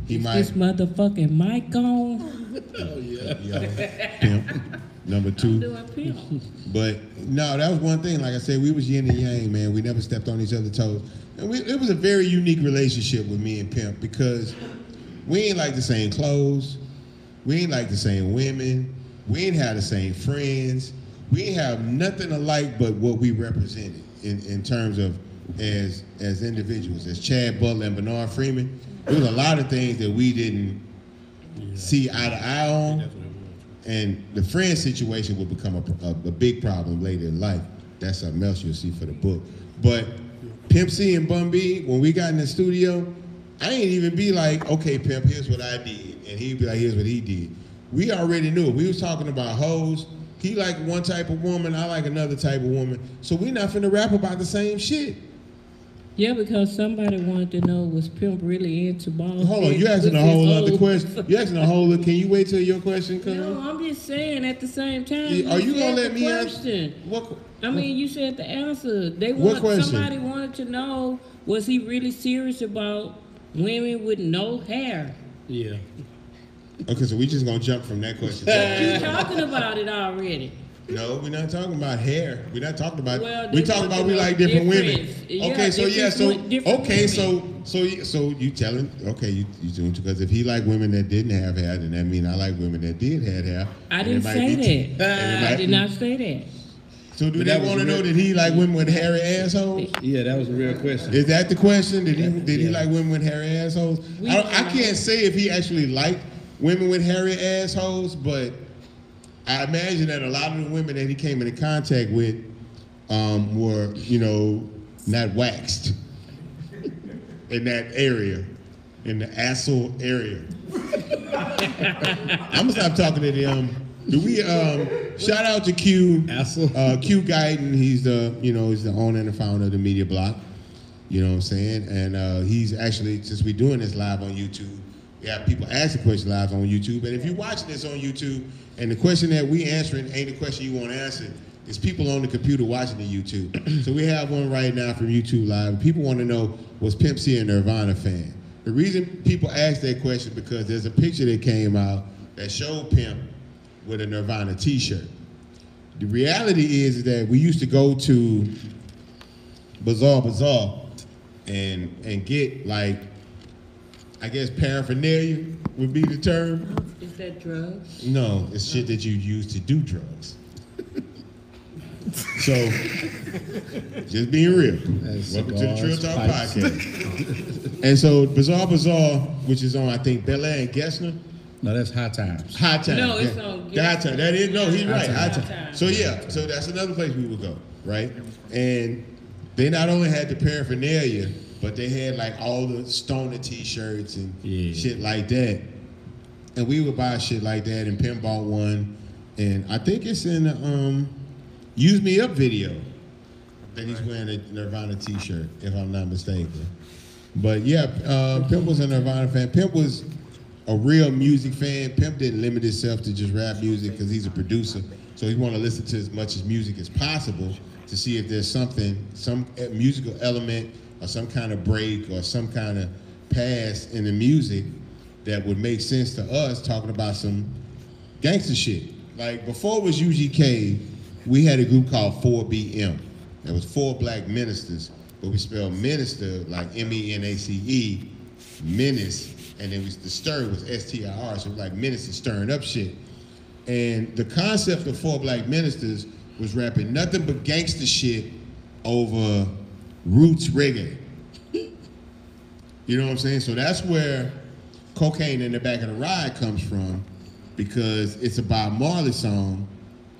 he might... This motherfucking mic on? Oh, yeah. Pimp. Number 2. I'm doing Pimp. But no, that was one thing. Like I said, we was yin and yang, man. We never stepped on each other's toes. And it was a very unique relationship with me and Pimp, because we ain't like the same clothes. We ain't like the same women. We ain't have the same friends. We ain't have nothing alike but what we represented in terms of as individuals. As Chad Butler and Bernard Freeman, there was a lot of things that we didn't see eye to eye on. And the friend situation would become a big problem later in life. that's something else you'll see for the book. But Pimp C and Bun B, when we got in the studio, I ain't even be like, okay, Pimp, here's what I did. And he'd be like, here's what he did. We already knew. We was talking about hoes. He like one type of woman, I like another type of woman. So we not finna rap about the same shit. Yeah, because somebody wanted to know, was Pimp really into balls? Hold on, you asking a whole other question. You asking a whole other, can you wait till your question comes? No, I'm just saying at the same time. Are you gonna let me question? What? I mean, you said the answer. Somebody wanted to know, was he really serious about women with no hair? Yeah. Okay, so we just gonna jump from that question. You're talking about it already. No, we're not talking about hair. We're not talking about. Well, we talking about we like different women. Yeah, okay, so women. so you telling? Okay, you doing because if he like women that didn't have hair, then that mean I like women that did have hair. I didn't say that. I did not say that. So do they want to know that he like women with hairy assholes? Yeah, that was a real question. Is that the question? Did he like women with hairy assholes? I can't say if he actually liked women with hairy assholes, but I imagine that a lot of the women that he came into contact with were, not waxed in that area, in the asshole area. I'm gonna stop talking to them. Do we shout out to Q? Q.I.T. He's the owner and the founder of the Media Block. You know what I'm saying? And he's actually, since we're doing this live on YouTube, we have people asking questions live on YouTube. And if you're watching this on YouTube and the question that we answering ain't the question you want to answer, it's people on the computer watching the YouTube. So we have one right now from YouTube Live. People want to know, was Pimp C a Nirvana fan? The reason people ask that question because there's a picture that came out that showed Pimp with a Nirvana t-shirt. The reality is that we used to go to Bazaar and get like, I guess paraphernalia would be the term. Is that drugs? No, it's shit that you use to do drugs. So, just being real. Welcome to the Trill Talk Podcast. And so Bazaar, which is on, I think, Bel Air and Gessner. No, that's High Times. High Times. No, it's on High Times. That is, no, he's right. High Times. Times. So yeah, so that's another place we would go, right? And they not only had the paraphernalia, but they had like all the Stoner t-shirts and shit like that. And we would buy shit like that, and Pimp bought one. And I think it's in the Use Me Up video that he's wearing a Nirvana t-shirt, if I'm not mistaken. But yeah, Pimp was a Nirvana fan. Pimp was a real music fan. Pimp didn't limit himself to just rap music because he's a producer. So he want to listen to as much as music as possible to see if there's some musical element or some kind of break or some kind of pass in the music that would make sense to us talking about some gangster shit. Like before it was UGK, we had a group called 4BM. There was 4 black ministers, but we spelled minister like M-E-N-A-C-E, menace, and then the stir was S-T-I-R, so like ministers stirring up shit. And the concept of 4 black ministers was rapping nothing but gangster shit over roots reggae. You know what I'm saying? So that's where Cocaine in the Back of the Ride comes from, because it's a Bob Marley song,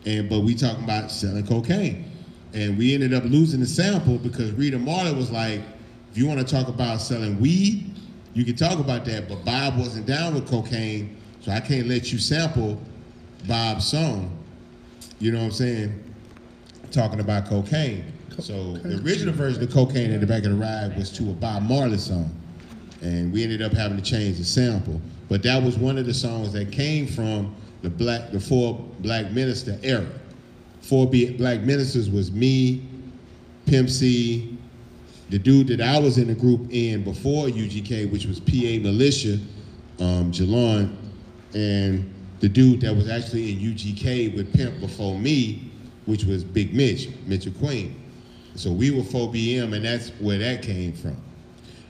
but we talking about selling cocaine. And we ended up losing the sample because Rita Marley was like, if you want to talk about selling weed, you can talk about that, but Bob wasn't down with cocaine, so I can't let you sample Bob's song. You know what I'm saying? Talking about cocaine. So the original version of Cocaine in the Back of the Ride was to a Bob Marley song. And we ended up having to change the sample. But that was one of the songs that came from the 4 black minister era. 4 black ministers was me, Pimp C, the dude that I was in the group in before UGK, which was PA Militia, Jalon, and the dude that was actually in UGK with Pimp before me, which was Big Mitchell Queen. So we were 4BM, and that's where that came from.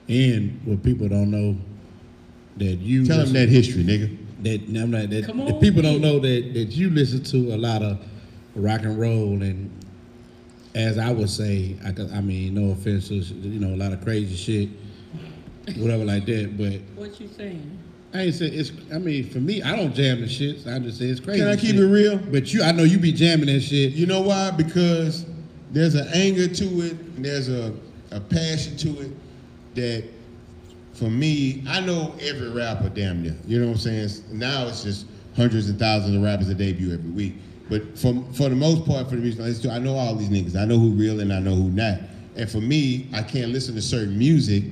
And what people don't know, that you tell them that history, nigga. That people don't know that you listen to a lot of rock and roll, and as I would say, I mean, no offense to a lot of crazy shit, whatever like that. But what you saying? I ain't say it's. I mean, for me, I don't jam the shit. So I just say it's crazy. Can I keep it real? But I know you be jamming that shit. You know why? Because there's an anger to it, and there's a passion to it that, for me, I know every rapper damn near. You know what I'm saying? Now it's just hundreds and thousands of rappers that debut every week. But for the most part, for the music, I know all these niggas. I know who real and I know who not. And for me, I can't listen to certain music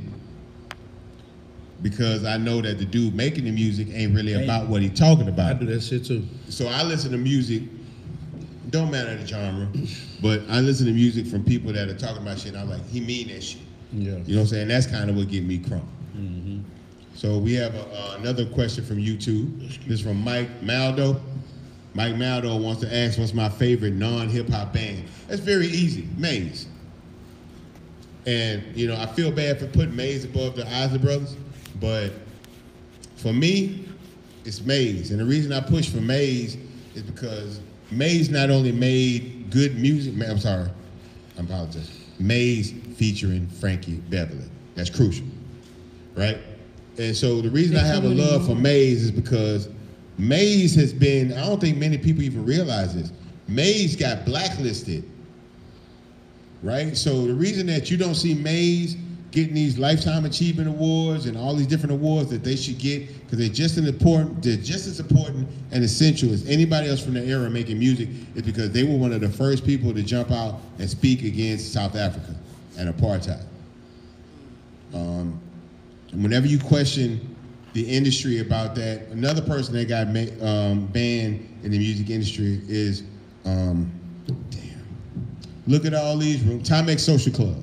because I know that the dude making the music ain't really about what he talking about. I do that shit too. So I listen to music, don't matter the genre, but I listen to music from people that are talking about shit and I'm like, he mean that shit. Yeah. You know what I'm saying? That's kind of what get me crunk. Mm-hmm. So we have another question from YouTube. This is from Mike Maldo. Mike Maldo wants to ask, what's my favorite non-hip-hop band? That's very easy, Maze. And, you know, I feel bad for putting Maze above the Isley Brothers, but for me, it's Maze. And the reason I push for Maze is because Maze not only made good music, I apologize. Maze featuring Frankie Beverly. That's crucial, right? And so the reason I have a love for Maze is because Maze has been, I don't think many people even realize this, Maze got blacklisted, right? So the reason that you don't see Maze getting these Lifetime Achievement Awards and all these different awards that they should get, because they're just as important and essential as anybody else from the era making music, is because they were one of the first people to jump out and speak against South Africa and apartheid. Whenever you question the industry about that, another person that got banned in the music industry is, look at all these rooms, Timex Social Club.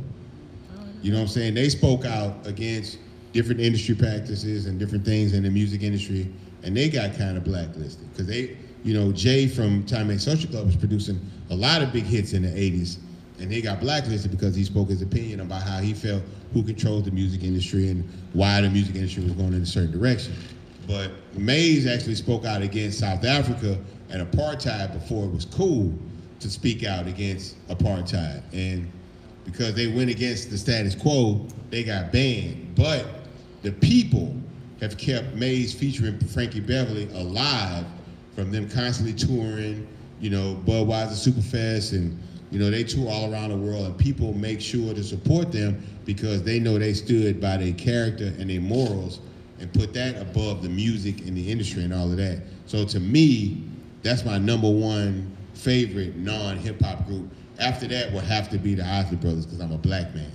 You know what I'm saying? They spoke out against different industry practices and different things in the music industry, and they got kind of blacklisted. Because they, you know, Jay from Timex Social Club was producing a lot of big hits in the 80s, and he got blacklisted because he spoke his opinion about how he felt who controlled the music industry and why the music industry was going in a certain direction. But Maze actually spoke out against South Africa and apartheid before it was cool to speak out against apartheid. And because they went against the status quo, they got banned. But the people have kept Maze featuring Frankie Beverly alive from them constantly touring, you know, Budweiser Superfest, and you know, they tour all around the world, and people make sure to support them because they know they stood by their character and their morals and put that above the music and the industry and all of that. So to me, that's my number one favorite non-hip-hop group. After that would have to be the Isley Brothers because I'm a black man.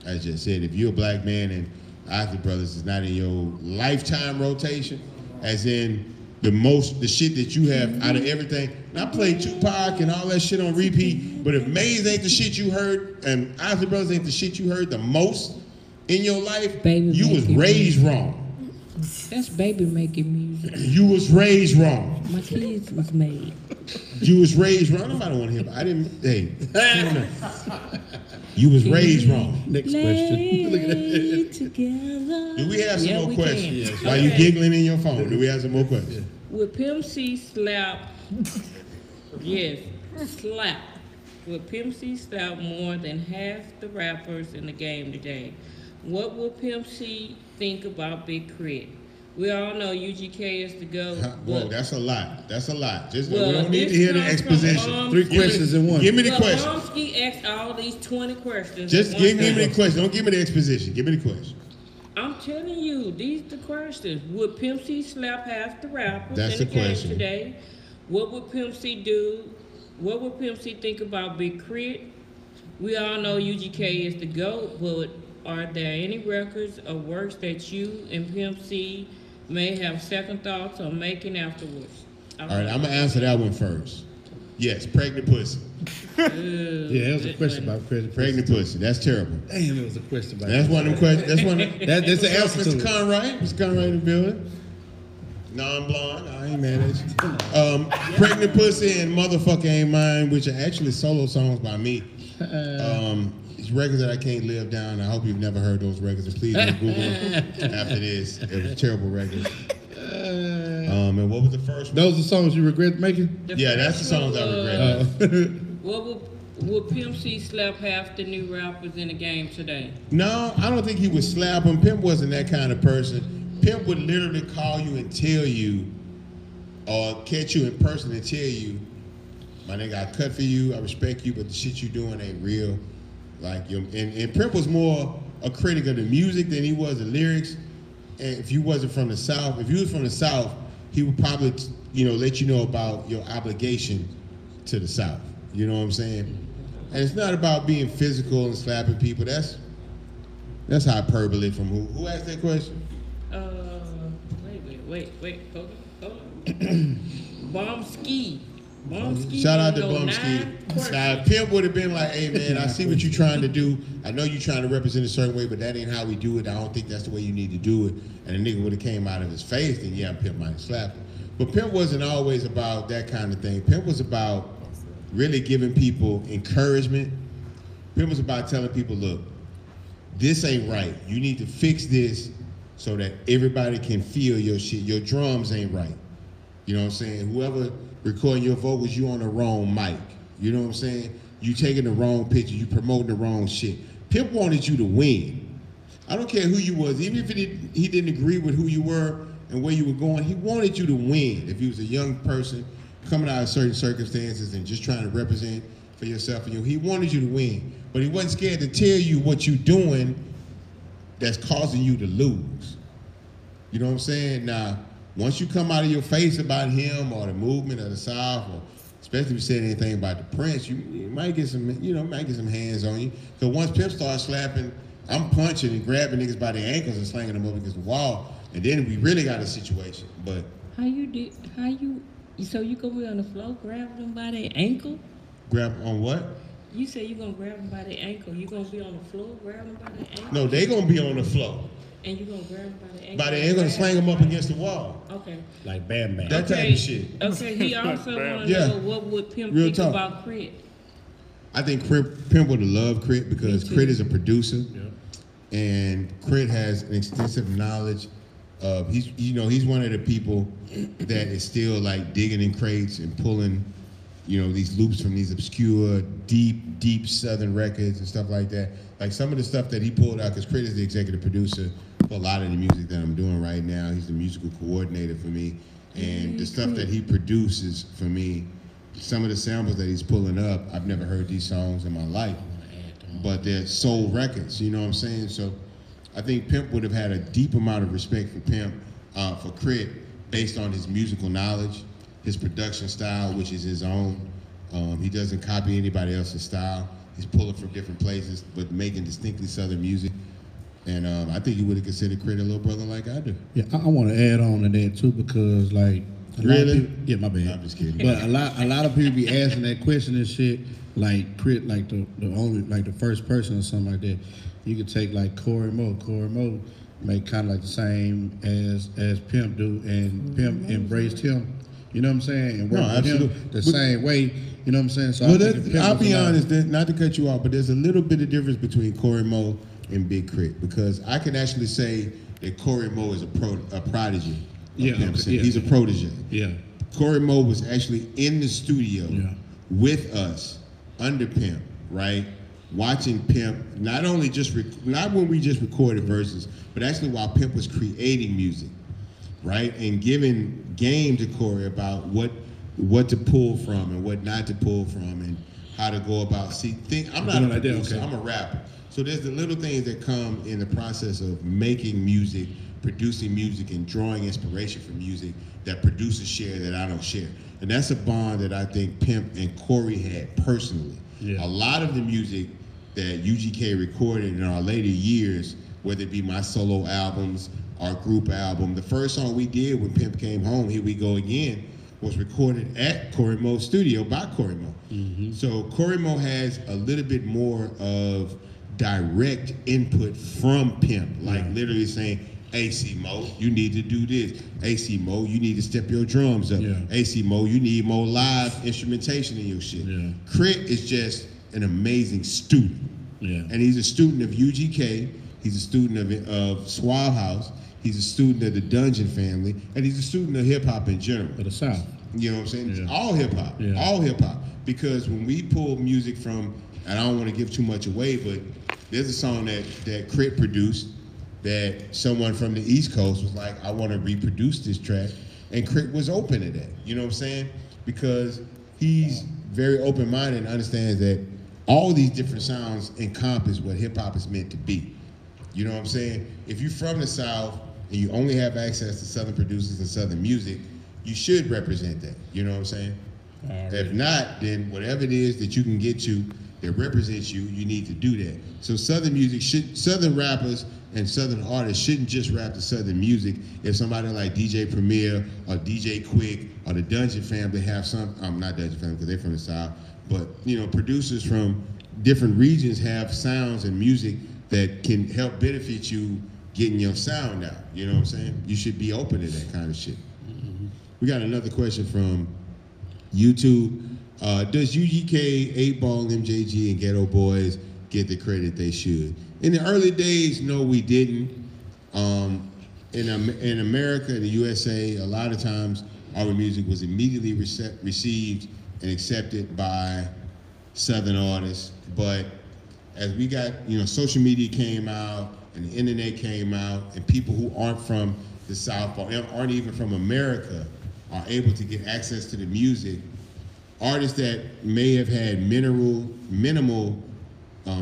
I just said, if you're a black man and Isley Brothers is not in your lifetime rotation, as in the shit that you have out of everything. And I played Tupac and all that shit on repeat, but if Maze ain't the shit you heard and Isley Brothers ain't the shit you heard the most in your life, you was raised wrong. That's baby making music. You was raised wrong. My kids was made. You was raised wrong. Nobody want to hear. I didn't. Hey, you was raised wrong. Next question. Do we have some more questions? Yes. While you giggling in your phone, do we have some more questions? Would Pimp C slap? Yes, slap. Would Pimp C slap more than half the rappers in the game today? What would Pimp C think about Big K.R.I.T? We all know UGK is the GOAT. Whoa, that's a lot. That's a lot. Just we don't need to hear the exposition. 3 questions in one. Give me the question. Bumsky asked all these 20 questions. Just give me the question. Don't give me the exposition. Give me the question. I'm telling you, these are the questions. Would Pimp C slap half the rappers That's in the game question. today? What would Pimp C do? What would Pimp C think about Big K.R.I.T? We all know UGK is the GOAT, but are there any records or works that you and Pimp C may have second thoughts on making afterwards? All right, I'm going to answer that one first. Yes, pregnant pussy. Yeah, that was a question about pregnant pussy. That's terrible. Damn, it was a question about That's one of them questions. That's one. That's the answer to Mr. Conright. Mr. Conright in the building. Non-blonde. I ain't mad at you. Pregnant Pussy and Motherfucker Ain't Mine, which are actually solo songs by me. It's records that I can't live down. I hope you've never heard those records. And please don't Google them after this. It was terrible records. And what was the first one? Those are songs you regret making? Yeah, that's the songs I regret. What would Pimp C slap half the new rappers in the game today? No, I don't think he would slap him. Pimp wasn't that kind of person. Pimp would literally call you and tell you, or catch you in person and tell you, my nigga, I cut for you, I respect you, but the shit you doing ain't real. Like, and Pimp was more a critic of the music than he was the lyrics. And if you wasn't from the South, if you was from the South, he would probably, let you know about your obligation to the South. You know what I'm saying? And it's not about being physical and slapping people. That's hyperbole from who? Who asked that question? Wait. Hold on. Bombski. Shout out to Bumpski. Now, Pimp would have been like, hey, man, I see what you're trying to do. I know you're trying to represent a certain way, but that ain't how we do it. I don't think that's the way you need to do it. And the nigga would have came out of his face, then yeah, Pimp might have slapped him. But Pimp wasn't always about that kind of thing. Pimp was about really giving people encouragement. Pimp was about telling people, look, this ain't right. You need to fix this so that everybody can feel your shit. Your drums ain't right. You know what I'm saying? Whoever recording your vocals, you on the wrong mic. You know what I'm saying? You taking the wrong picture, you promoting the wrong shit. Pimp wanted you to win. I don't care who you was, even if he didn't agree with who you were and where you were going, he wanted you to win. If you was a young person coming out of certain circumstances and just trying to represent for yourself, and he wanted you to win. But he wasn't scared to tell you what you're doing that's causing you to lose. You know what I'm saying? Now, once you come out of your face about him or the movement of the South, or especially if you said anything about the Prince, you might get some, might get some hands on you. Because once Pimp starts slapping, I'm punching and grabbing niggas by their ankles and slinging them up against the wall, and then we really got a situation. But so you gonna be on the floor grabbing them by their ankle? Grab on what? You say you gonna grab them by their ankle. You gonna be on the floor grabbing them by their ankle? No, they gonna be on the floor. And you gonna grab them by the ankle? By the ankle and slang them up against the wall. Okay. Like Bam Bam. That type of shit. Okay, he also want to know what would Pimp Real think talk. about K.R.I.T. I think Pimp would have loved K.R.I.T because K.R.I.T is a producer. Yeah. And K.R.I.T has an extensive knowledge of, he's one of the people that is still like digging in crates and pulling, these loops from these obscure, deep Southern records and stuff like that. Like some of the stuff that he pulled out, because K.R.I.T is the executive producer for a lot of the music that I'm doing right now. He's the musical coordinator for me. And the stuff that he produces for me, some of the samples that he's pulling up, I've never heard these songs in my life. But they're soul records, you know what I'm saying? So I think Pimp would have had a deep amount of respect for for K.R.I.T based on his musical knowledge, his production style, which is his own. He doesn't copy anybody else's style. He's pulling from different places, but making distinctly Southern music. And I think he would have considered K.R.I.T a little brother like I do. Yeah, I want to add on to that too, because like, really? Yeah, my bad. No, I'm just kidding. But a lot of people be asking that question and shit. Like K.R.I.T, like the first person or something like that. You could take like Corey Mo. Corey Mo make kind of like the same as Pimp do, and Pimp embraced him. You know what I'm saying? And worked with him the same way. You know what I'm saying? So I'll be honest, not to cut you off, but there's a little bit of difference between Corey Mo and Big K.R.I.T because I can actually say that Corey Mo is a prodigy. He's a protege. Yeah. Corey Mo was actually in the studio with us under Pimp, right? Watching Pimp, not when we just recorded verses, but actually while Pimp was creating music, right? And giving game to Corey about what to pull from and what not to pull from and how to go about. I'm not a producer, I'm a rapper. So there's the little things that come in the process of making music, producing music, and drawing inspiration from music that producers share that I don't share. And that's a bond that I think Pimp and Corey had personally. Yeah. A lot of the music that UGK recorded in our later years, whether it be my solo albums, our group album, the first song we did when Pimp came home, Here We Go Again, was recorded at Corey Mo's studio by Corey Mo. Mm-hmm. So Corey Mo has a little bit more of direct input from Pimp, like literally saying, AC Mo, you need to do this. AC Mo, you need to step your drums up. Yeah. AC Mo, you need more live instrumentation in your shit. Yeah. K.R.I.T is just an amazing student. Yeah. And he's a student of UGK. He's a student of Swab House. He's a student of the Dungeon family. And he's a student of hip hop in general. Of the South. You know what I'm saying? Yeah. It's all hip hop. Yeah. All hip hop. Because when we pull music from, and I don't want to give too much away, but there's a song that K.R.I.T produced that someone from the East Coast was like, I want to reproduce this track. And K.R.I.T was open to that. You know what I'm saying? Because he's very open-minded and understands that all these different sounds encompass what hip-hop is meant to be. You know what I'm saying? If you're from the South and you only have access to Southern producers and Southern music, you should represent that. You know what I'm saying? If not, then whatever it is that you can get to that represents you, you need to do that. So Southern music Southern rappers and Southern artists shouldn't just rap the Southern music. If somebody like DJ Premier or DJ Quick or the Dungeon Family have some, not Dungeon Family because they're from the South, but you know, producers from different regions have sounds and music that can help benefit you getting your sound out. You know what I'm saying? You should be open to that kind of shit. Mm-hmm. We got another question from YouTube. Does UGK, 8-Ball, MJG, and Ghetto Boys get the credit they should? In the early days, no, we didn't. In America, in the USA, a lot of times our music was immediately received and accepted by Southern artists. But as we got, you know, social media came out and the internet came out, and people who aren't from the South or aren't even from America are able to get access to the music. Artists that may have had minimal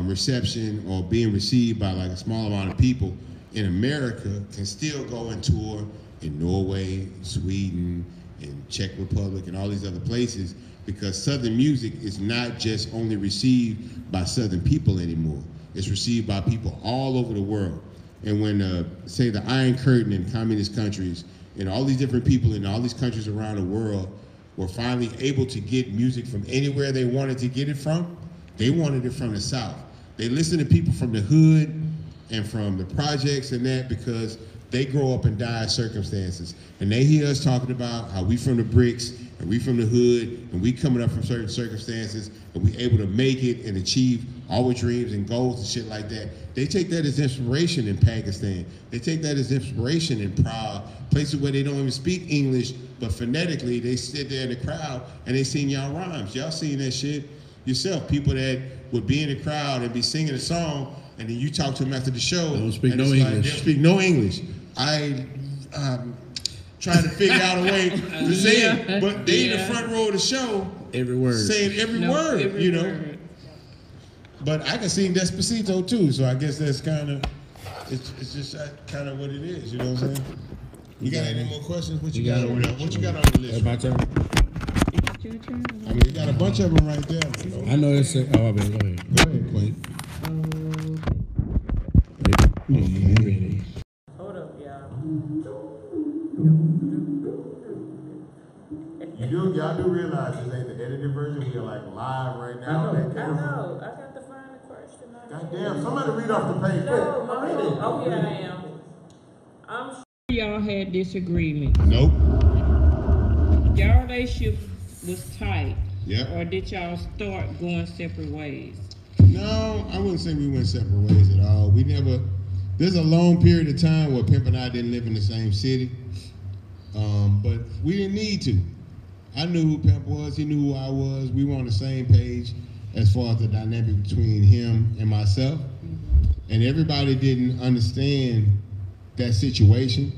reception or being received by like a small amount of people in America can still go and tour in Norway, Sweden, and Czech Republic, and all these other places, because Southern music is not just only received by Southern people anymore. It's received by people all over the world. And when, say, the Iron Curtain in communist countries, and all these different people in all these countries around the world were finally able to get music from anywhere they wanted to get it from, they wanted it from the South. They listened to people from the hood and from the projects and that, because they grow up in dire circumstances. And they hear us talking about how we from the bricks and we from the hood and we coming up from certain circumstances and we able to make it and achieve our dreams and goals and shit like that. They take that as inspiration in Pakistan. They take that as inspiration in Prague, places where they don't even speak English, but phonetically they sit there in the crowd and they sing y'all rhymes. Y'all seen that shit yourself. People that would be in the crowd and be singing a song, and then you talk to them after the show. They don't speak no English. Like, they don't speak no English. Trying to figure out a way to say it, but they in the front row of the show, every word, saying every word, you know. Word. But I can sing Despacito too, so I guess that's kind of, it's just kind of what it is, you know what I'm saying? You got any more questions? What you got over there? What you got on the list? That's my turn. I mean, you got a bunch of them right there. You know? I know it's. Oh, I mean, go ahead. Go ahead, Queen. Ready. Hold up, y'all. Y'all do realize this ain't the edited version. We are like live right now. I know. I got to find the question. Goddamn, somebody read off the page. No, oh yeah, I am. I'm sure y'all had disagreements. Nope. Y'all relationship was tight. Yeah. Or did y'all start going separate ways? No, I wouldn't say we went separate ways at all. We never. There's a long period of time where Pimp and I didn't live in the same city, but we didn't need to. I knew who Pimp was, he knew who I was. We were on the same page as far as the dynamic between him and myself. And everybody didn't understand that situation.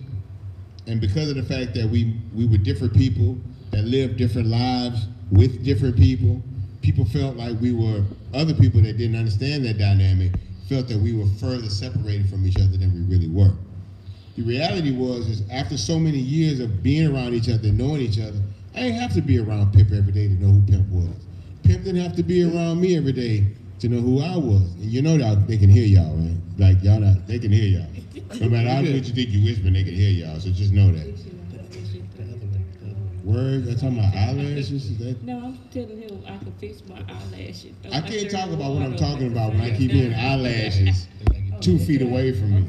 And because of the fact that we were different people that lived different lives with different people, people felt like we were, other people that didn't understand that dynamic felt that we were further separated from each other than we really were. The reality is after so many years of being around each other and knowing each other, I didn't have to be around Pimp every day to know who Pimp was. Pimp didn't have to be around me every day to know who I was. And you know that they can hear y'all, right? Like they can hear y'all. No matter how much you think you whispering, they can hear y'all. So just know that. Word, I'm talking about eyelashes? Is that? No, I'm telling him I can fix my eyelashes. I can't talk about what I'm talking about when I keep hearing eyelashes 2 feet away from me.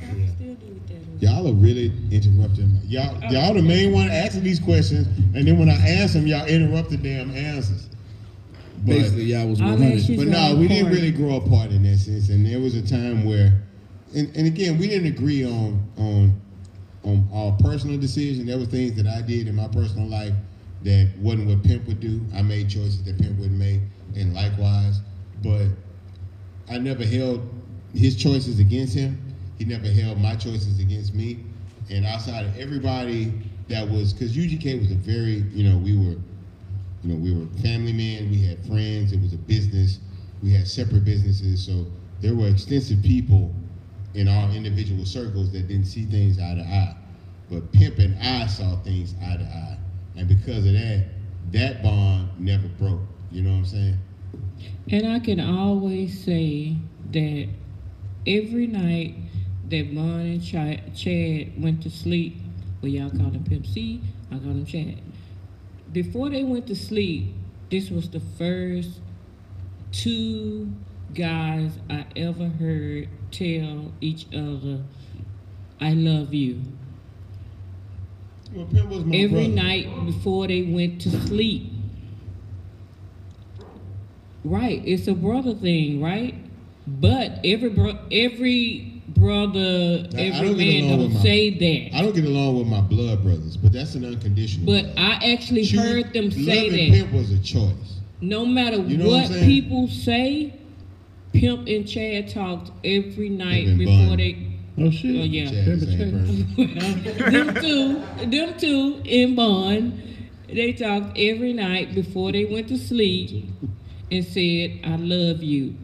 Y'all are really interrupting. Y'all the main one asking these questions, and then when I answer them, y'all interrupt the damn answers. But, basically, y'all was 100. But no, we didn't really grow apart in that sense. And there was a time where, and again, we didn't agree on our personal decisions. There were things that I did in my personal life that wasn't what Pimp would do. I made choices that Pimp wouldn't make, and likewise. But I never held his choices against him. He never held my choices against me. And outside of everybody that was, because UGK was a very, we were You know, we were family men, we had friends, it was a business, we had separate businesses, so there were extensive people in our individual circles that didn't see things eye to eye. But Pimp and I saw things eye to eye. And because of that, that bond never broke. You know what I'm saying? And I can always say that every night that Vaughn and Chad went to sleep, well, y'all call him Pimp C, I call him Chad. Before they went to sleep, this was the first two guys I ever heard tell each other, I love you. Well, Pimp was my every brother. night before they went to sleep. Right, it's a brother thing, right? But every brother, every man don't say that. I don't get along with my blood brothers, but that's an unconditional But love. I actually heard them say loving that. Pimp was a choice. No matter You know what what I'm saying? people say, Pimp and Chad talked every night Even before Bun. they. Oh shit. Oh yeah. Chad the same person. them two in Bond, they talked every night before they went to sleep and said, I love you.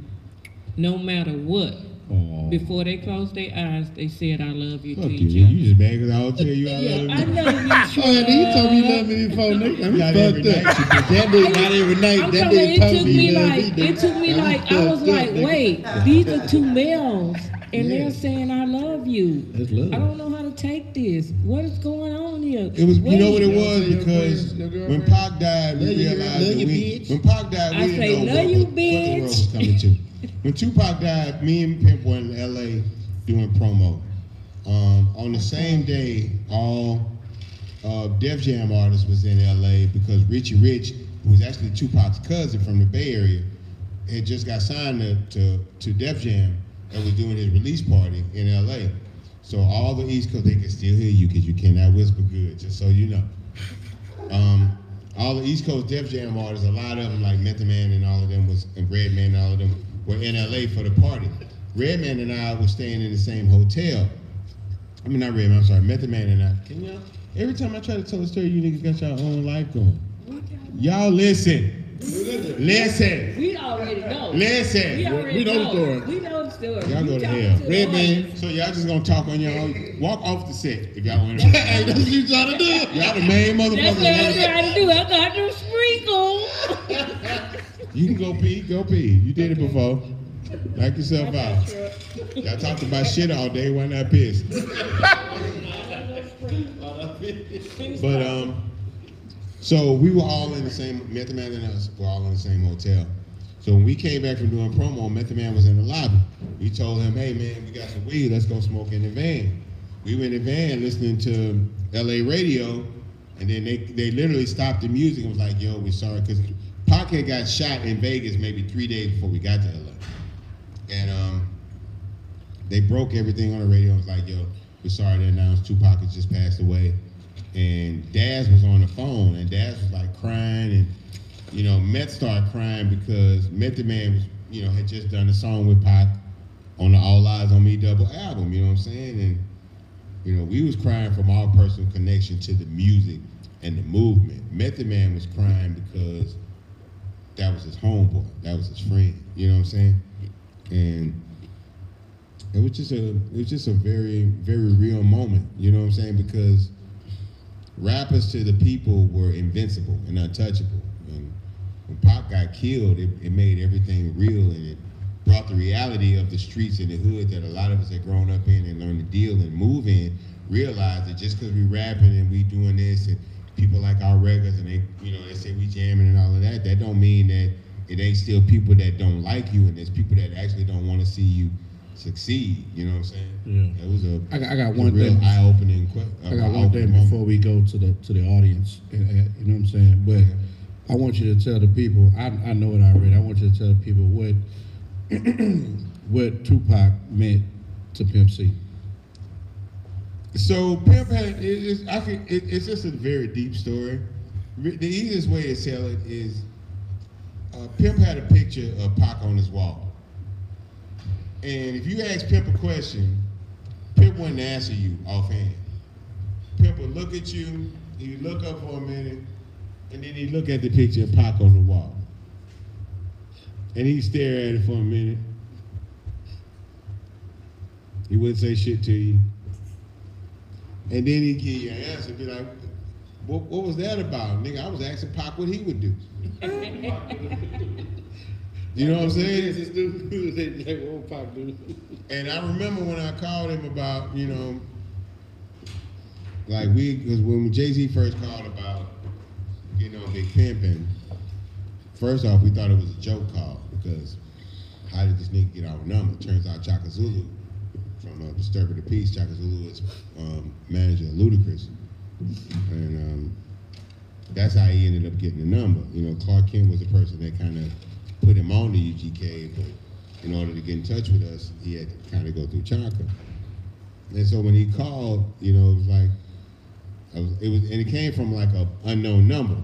No matter what. Oh. Before they closed their eyes, they said, I love you Fuck to you, each man. other. You just mad because I don't tell you I Yeah, love I you. know you. Oh, yeah, you told me you love me before, nigga. I'm Not every fucked up. night, you did. That nigga not every night. I'm That telling you, nigga told it me he loved me. it took me like, I was like, wait, these are two males, and they're saying I love you. That's love. I don't know how to take this. What is going on here? It was, you know what it Wait. was? Your Because friends, your when girlfriend. Pac died, we Love you, realized love that you, we, bitch. when Pac died, I we say, didn't know love you, what the world was bitch. coming to. When Tupac died, me and Pimp were in L.A. doing promo. On the same day, all Def Jam artists was in L.A. because Richie Rich, who was actually Tupac's cousin from the Bay Area, had just got signed to Def Jam and was doing his release party in L.A. So all the East Coast, they can still hear you because you cannot whisper good, just so you know. All the East Coast Def Jam artists, a lot of them, like Method Man and all of them, and Redman and all of them, were in L.A. for the party. Redman and I were staying in the same hotel. I mean, not Redman, I'm sorry, Method Man and I. Can y'all, every time I try to tell a story, you niggas got your own life going. Y'all listen. Listen. We already know. Listen. We already We know the story. We know the story. Y'all We go to talking hell. the Redman. audience. So y'all just gonna talk on your own. Walk off the set if y'all want to. Hey, that's what you trying to do. Y'all the main That's what I'm motherfuckers. trying to do. I got them sprinkles. You can go pee, go pee. You did it before. Knock yourself out. Y'all talked about shit all day, why not piss? But so we were all in the same, Method Man and us were all in the same hotel. So when we came back from doing promo, Method Man was in the lobby. We told him, hey man, we got some weed, let's go smoke in the van. We were in the van listening to LA radio, and then they literally stopped the music and was like, yo, we're sorry, because Pac had got shot in Vegas maybe 3 days before we got to LA. And they broke everything on the radio. It was like, yo, we're sorry to announce Tupac has just passed away. And Daz was on the phone, and Daz was like crying, and you know, Meth started crying because Method Man was, you know, had just done a song with Pac on the All Eyes on Me double album, you know what I'm saying? And you know, we was crying from our personal connection to the music and the movement. Method Man was crying because that was his homeboy, that was his friend, you know what I'm saying? And it was just a very, very real moment, you know what I'm saying? Because rappers to the people were invincible and untouchable. And when Pac got killed, it made everything real, and it brought the reality of the streets and the hood that a lot of us had grown up in and learned to deal and move in, realized that just because we rapping and we doing this and people like our records and they, you know, they say we jamming and all of that, that don't mean that it ain't still people that don't like you, and there's people that actually don't want to see you succeed. You know what I'm saying? Yeah. It was a I got a one real thing. eye-opening. I got one thing before we go to the audience. You know what I'm saying? But I want you to tell the people. I know it already. I want you to tell the people what what Tupac meant to Pimp C. So Pimp had it's just a very deep story. The easiest way to tell it is Pimp had a picture of Pac on his wall. And if you ask Pimp a question, Pimp wouldn't answer you offhand. Pimp would look at you, he'd look up for a minute, And then he look at the picture of Pac on the wall. And he stare at it for a minute. He wouldn't say shit to you. And then he'd give you an answer, be like, what was that about? Nigga, I was asking Pac what he would do. You know what I'm saying? And I remember when I called him about, you know, like because when Jay-Z first called about getting on Big Pimpin', first off, we thought it was a joke call because how did this nigga get our number? Turns out Chaka Zulu from Disturbing the Peace, Chaka Zulu is manager of Ludacris. And that's how he ended up getting the number. You know, Clark Kent was the person that kind of put him on the UGK, but in order to get in touch with us, he had to kind of go through Chaka. And so when he called, you know, it was like, and it came from like an unknown number.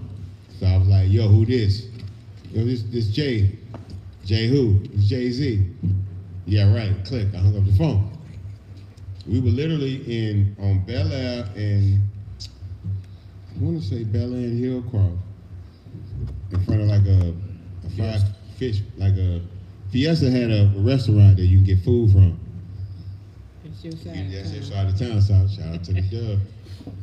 So I was like, yo, who this? Yo, this Jay. Jay who? It's Jay-Z. Yeah, right, click, I hung up the phone. We were literally on Bel Air and, I want to say Bel Air and Hillcroft, in front of like a fried fish, like a, Fiesta had a restaurant that you can get food from. That's your side of town. Shout out to the Dub.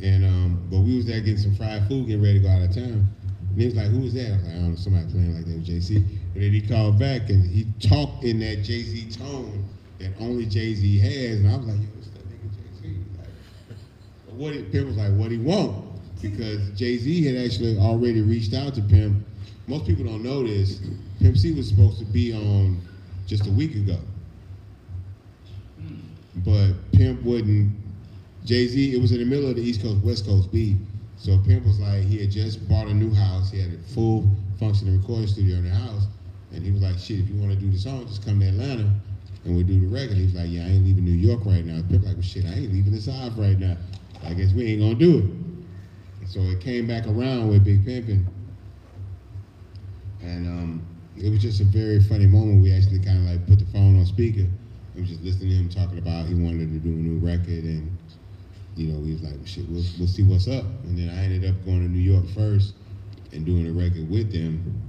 And but we was there getting some fried food, getting ready to go out of town. And he was like, who was that? I was like, I don't know, somebody playing like that with Jay-Z. And then he called back and he talked in that Jay-Z tone that only Jay-Z has. And I was like, yo, what's that nigga Jay-Z? Like, Pimp was like, what he want? Because Jay-Z had actually already reached out to Pimp. Most people don't know this. Pimp C was supposed to be on just a week ago. But Pimp wouldn't, Jay-Z, it was in the middle of the East Coast, West Coast beat. So Pimp was like, he had just bought a new house. He had a full functioning recording studio in the house. And he was like, shit, if you want to do the song, just come to Atlanta and we'll do the record. He was like, yeah, I ain't leaving New York right now. Pimp like, well, shit, I ain't leaving the South right now. I guess we ain't gonna do it. So it came back around with Big Pimpin'. And it was just a very funny moment. We actually kind of like put the phone on speaker and was just listening to him talking about he wanted to do a new record. And, you know, we was like, well, shit, we'll see what's up. And then I ended up going to New York first and doing a record with them.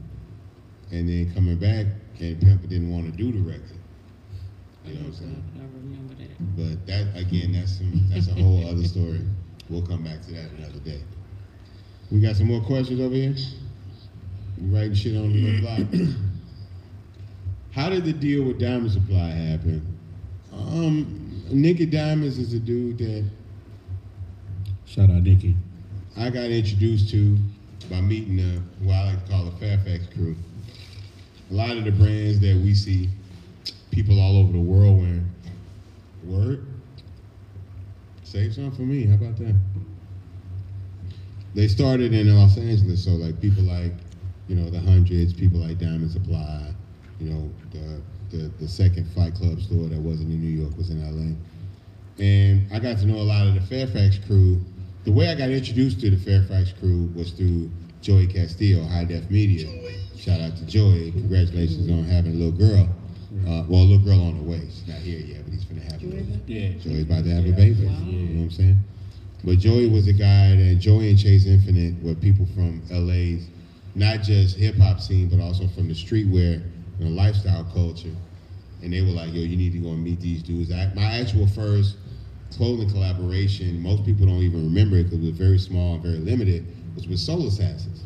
And then coming back, and Pimp didn't want to do the record. You know what I'm saying? I remember that. But that, again, that's a whole other story. We'll come back to that another day. We got some more questions over here? We writing shit on the little block. How did the deal with Diamond Supply happen? Nicky Diamonds is a dude that, shout out Nicky, I got introduced to by meeting what I like to call the Fairfax crew. A lot of the brands that we see people all over the world wearing. Word? Save some for me, how about that? They started in Los Angeles, so like people like, you know, the Hundreds, people like Diamond Supply, you know, the second Fight Club store that wasn't in New York was in LA. And I got to know a lot of the Fairfax crew. The way I got introduced to the Fairfax crew was through Joey Castillo, High Def Media. Shout out to Joey, congratulations on having a little girl. Well, a little girl on the way. She's not here yet, but he's gonna have a baby. Yeah. Joey's about to have a baby. Wow. You know what I'm saying? But Joey was a guy that, Joey and Chase Infinite were people from LA's, not just hip hop scene, but also from the streetwear and lifestyle culture. And they were like, yo, you need to go and meet these dudes. My actual first clothing collaboration, most people don't even remember it because it was very small and very limited, was with Soul Assassins.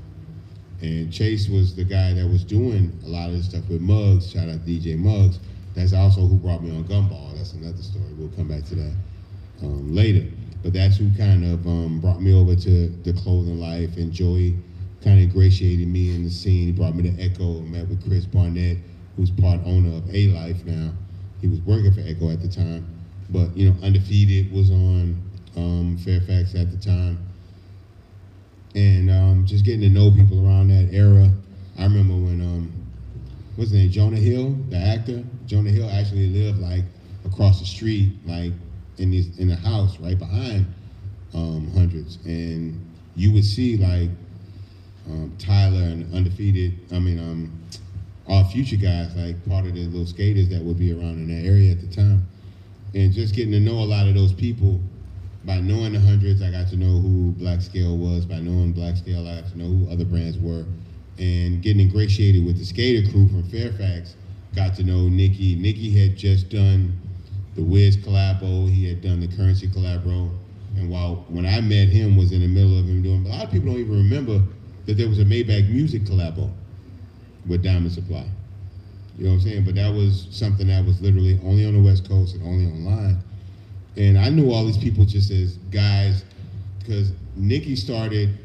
And Chase was the guy that was doing a lot of this stuff with Muggs. Shout out DJ Muggs. That's also who brought me on Gumball. That's another story. We'll come back to that later. But that's who kind of brought me over to the clothing life. And Joey kind of ingratiated me in the scene. He brought me to Echo and met with Chris Barnett, who's part owner of A-Life now. He was working for Echo at the time. But, you know, Undefeated was on Fairfax at the time. And just getting to know people around that era. I remember when, what's his name, Jonah Hill, the actor? Jonah Hill actually lived like across the street, like in a house right behind Hundreds. And you would see like Tyler and Undefeated, all Future guys, like part of the little skaters that would be around in that area at the time. And just getting to know a lot of those people by knowing the hundreds, I got to know who Black Scale was. By knowing Black Scale, I got to know who other brands were. And getting ingratiated with the skater crew from Fairfax, got to know Nicky. Nicky had just done the Wiz collabo. He had done the Currency collabo. And when I met him, was in the middle of him doing, a lot of people don't even remember that there was a Maybach Music collabo with Diamond Supply. You know what I'm saying? But that was something that was literally only on the West Coast and only online. And I knew all these people just as guys, because Nicky started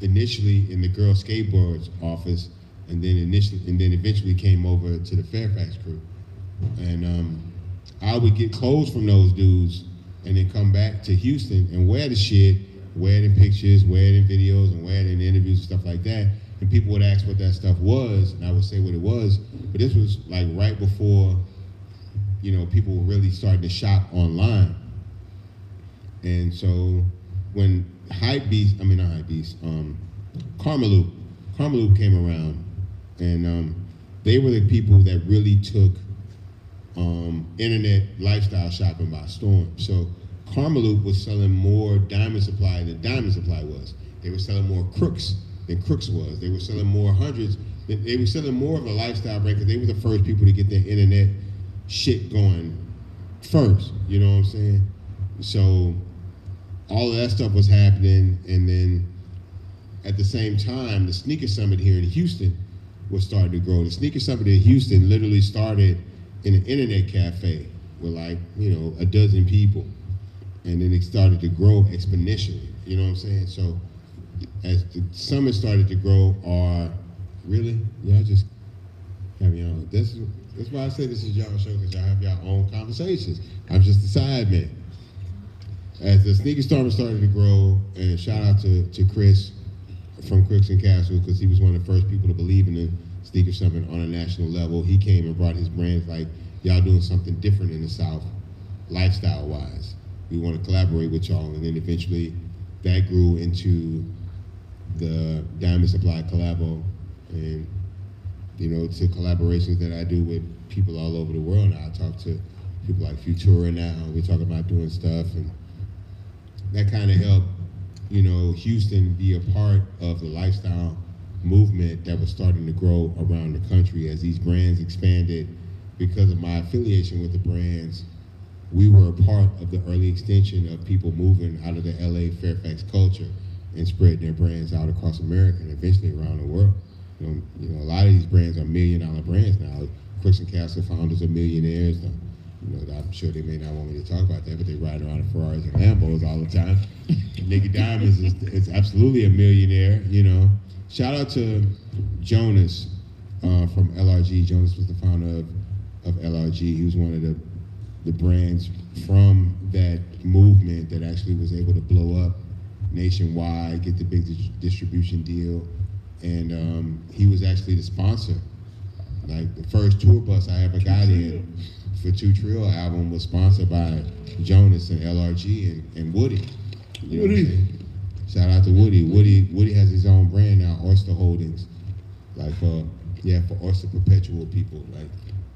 initially in the Girl Skateboards office, and then eventually came over to the Fairfax crew. And I would get clothes from those dudes and then come back to Houston and wear the shit, wear it in pictures, wear it in videos, and wear it in interviews and stuff like that. And people would ask what that stuff was, and I would say what it was. But this was like right before, you know, people were really starting to shop online. And so when Karmaloop came around, and they were the people that really took internet lifestyle shopping by storm. So Karmaloop was selling more Diamond Supply than Diamond Supply was. They were selling more Crooks than Crooks was. They were selling more hundreds. They were selling more of the lifestyle brand because they were the first people to get their internet shit going first. You know what I'm saying? So all of that stuff was happening, and then at the same time, the Sneaker Summit here in Houston was starting to grow. The Sneaker Summit in Houston literally started in an internet cafe with like, you know, a dozen people. And then it started to grow exponentially, you know what I'm saying? So as the summit started to grow, really? Y'all just have y'all, that's why I say this is y'all show, because y'all have y'all own conversations. I'm just the side man. As the Sneaker Summit started to grow, and shout out to Chris from Crooks and Castle, because he was one of the first people to believe in the Sneaker Summit on a national level. He came and brought his brands like, y'all doing something different in the South, lifestyle-wise. We want to collaborate with y'all, and then eventually that grew into the Diamond Supply collabo, and you know, to collaborations that I do with people all over the world now. I talk to people like Futura now. We're talking about doing stuff, and that kind of helped, you know, Houston be a part of the lifestyle movement that was starting to grow around the country as these brands expanded. Because of my affiliation with the brands, we were a part of the early extension of people moving out of the LA Fairfax culture and spreading their brands out across America and eventually around the world. You know, a lot of these brands are $1 million brands now. Crooks and Castle founders are millionaires. You know, I'm sure they may not want me to talk about that, but they ride around in Ferraris and Lambos all the time. Nicky Diamonds is absolutely a millionaire, you know. Shout out to Jonas from LRG. Jonas was the founder of LRG. He was one of the brands from that movement that actually was able to blow up nationwide, get the big distribution deal. And he was actually the sponsor. Like the first tour bus I ever got in for 2 Trill album was sponsored by Jonas and LRG and Woody. You know what I'm saying? Shout out to Woody. Woody has his own brand now, Oyster Holdings. Like for Oyster Perpetual people, like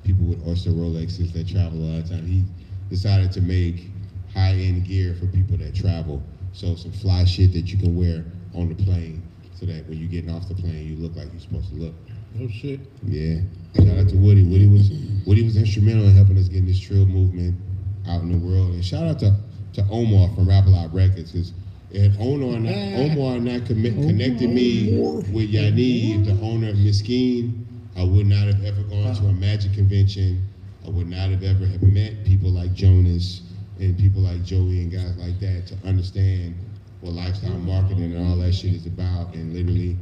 people with Oyster Rolexes that travel a lot of time. He decided to make high-end gear for people that travel. So some fly shit that you can wear on the plane, so that when you're getting off the plane, you look like you're supposed to look. Oh shit. Yeah. Shout out to Woody. Woody was instrumental in helping us get this Trill movement out in the world. And shout out to Omar from Rap A Lot Records, because if Omar not connected me with Yaniv, the owner of Miskeen, I would not have ever gone to a Magic convention. I would not have ever have met people like Jonas and people like Joey and guys like that to understand what lifestyle marketing and all that shit is about, and literally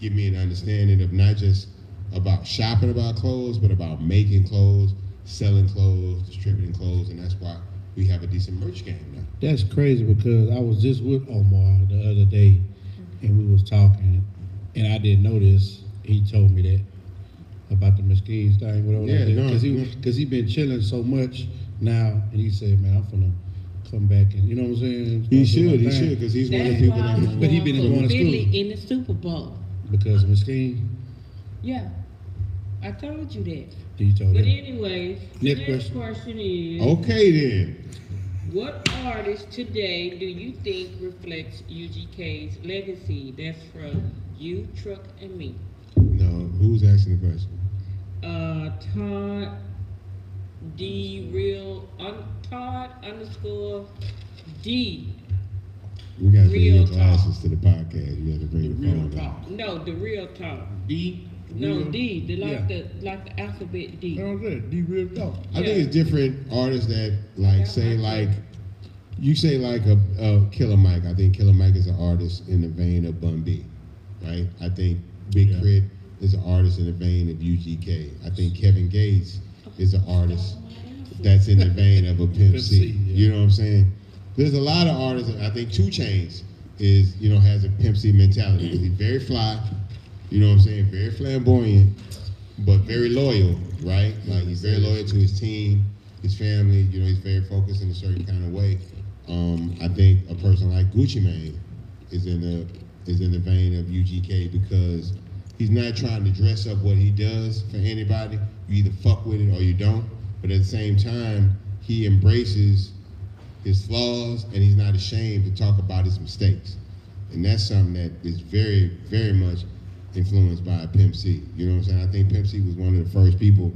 give me an understanding of not just about shopping about clothes, but about making clothes, selling clothes, distributing clothes, and that's why we have a decent merch game now. That's crazy, because I was just with Omar the other day, and we was talking, and I didn't know this. He told me that about the Mesquite thing, because he been chilling so much now, and he said, "Man, I'm finna come back and you know what I'm saying." He should, because he's one of the people that. But he been going to school in the Super Bowl because of Mesquite. Yeah, I told you that. You told But him. anyways, the next question is. Okay then. What artist today do you think reflects UGK's legacy? That's from you, Truck, and me. No, who's asking the question? Todd D real Todd _ D. We got to bring Real your talk. glasses to the podcast. You got to bring The your real phone down. talk. No, the real talk. D. No, real- D. The Yeah. like the alphabet D. You know what I'm saying? D real talk. I think it's different artists that like say like you say like a Killer Mike. I think Killer Mike is an artist in the vein of Bun B, right? I think Big Yeah. K.R.I.T is an artist in the vein of UGK. I think Kevin Gates is an artist that's in the vein of a Pimp C. C, yeah. You know what I'm saying? There's a lot of artists. I think 2 Chainz is has a Pimp C mentality. He's very fly. You know what I'm saying? Very flamboyant, but very loyal, right? Like he's very loyal to his team, his family. He's very focused in a certain kind of way. I think a person like Gucci Mane is in the vein of UGK because he's not trying to dress up what he does for anybody. You either fuck with it or you don't. But at the same time, he embraces his flaws and he's not ashamed to talk about his mistakes. And that's something that is very, very much influenced by Pimp C. You know what I'm saying? I think Pimp C was one of the first people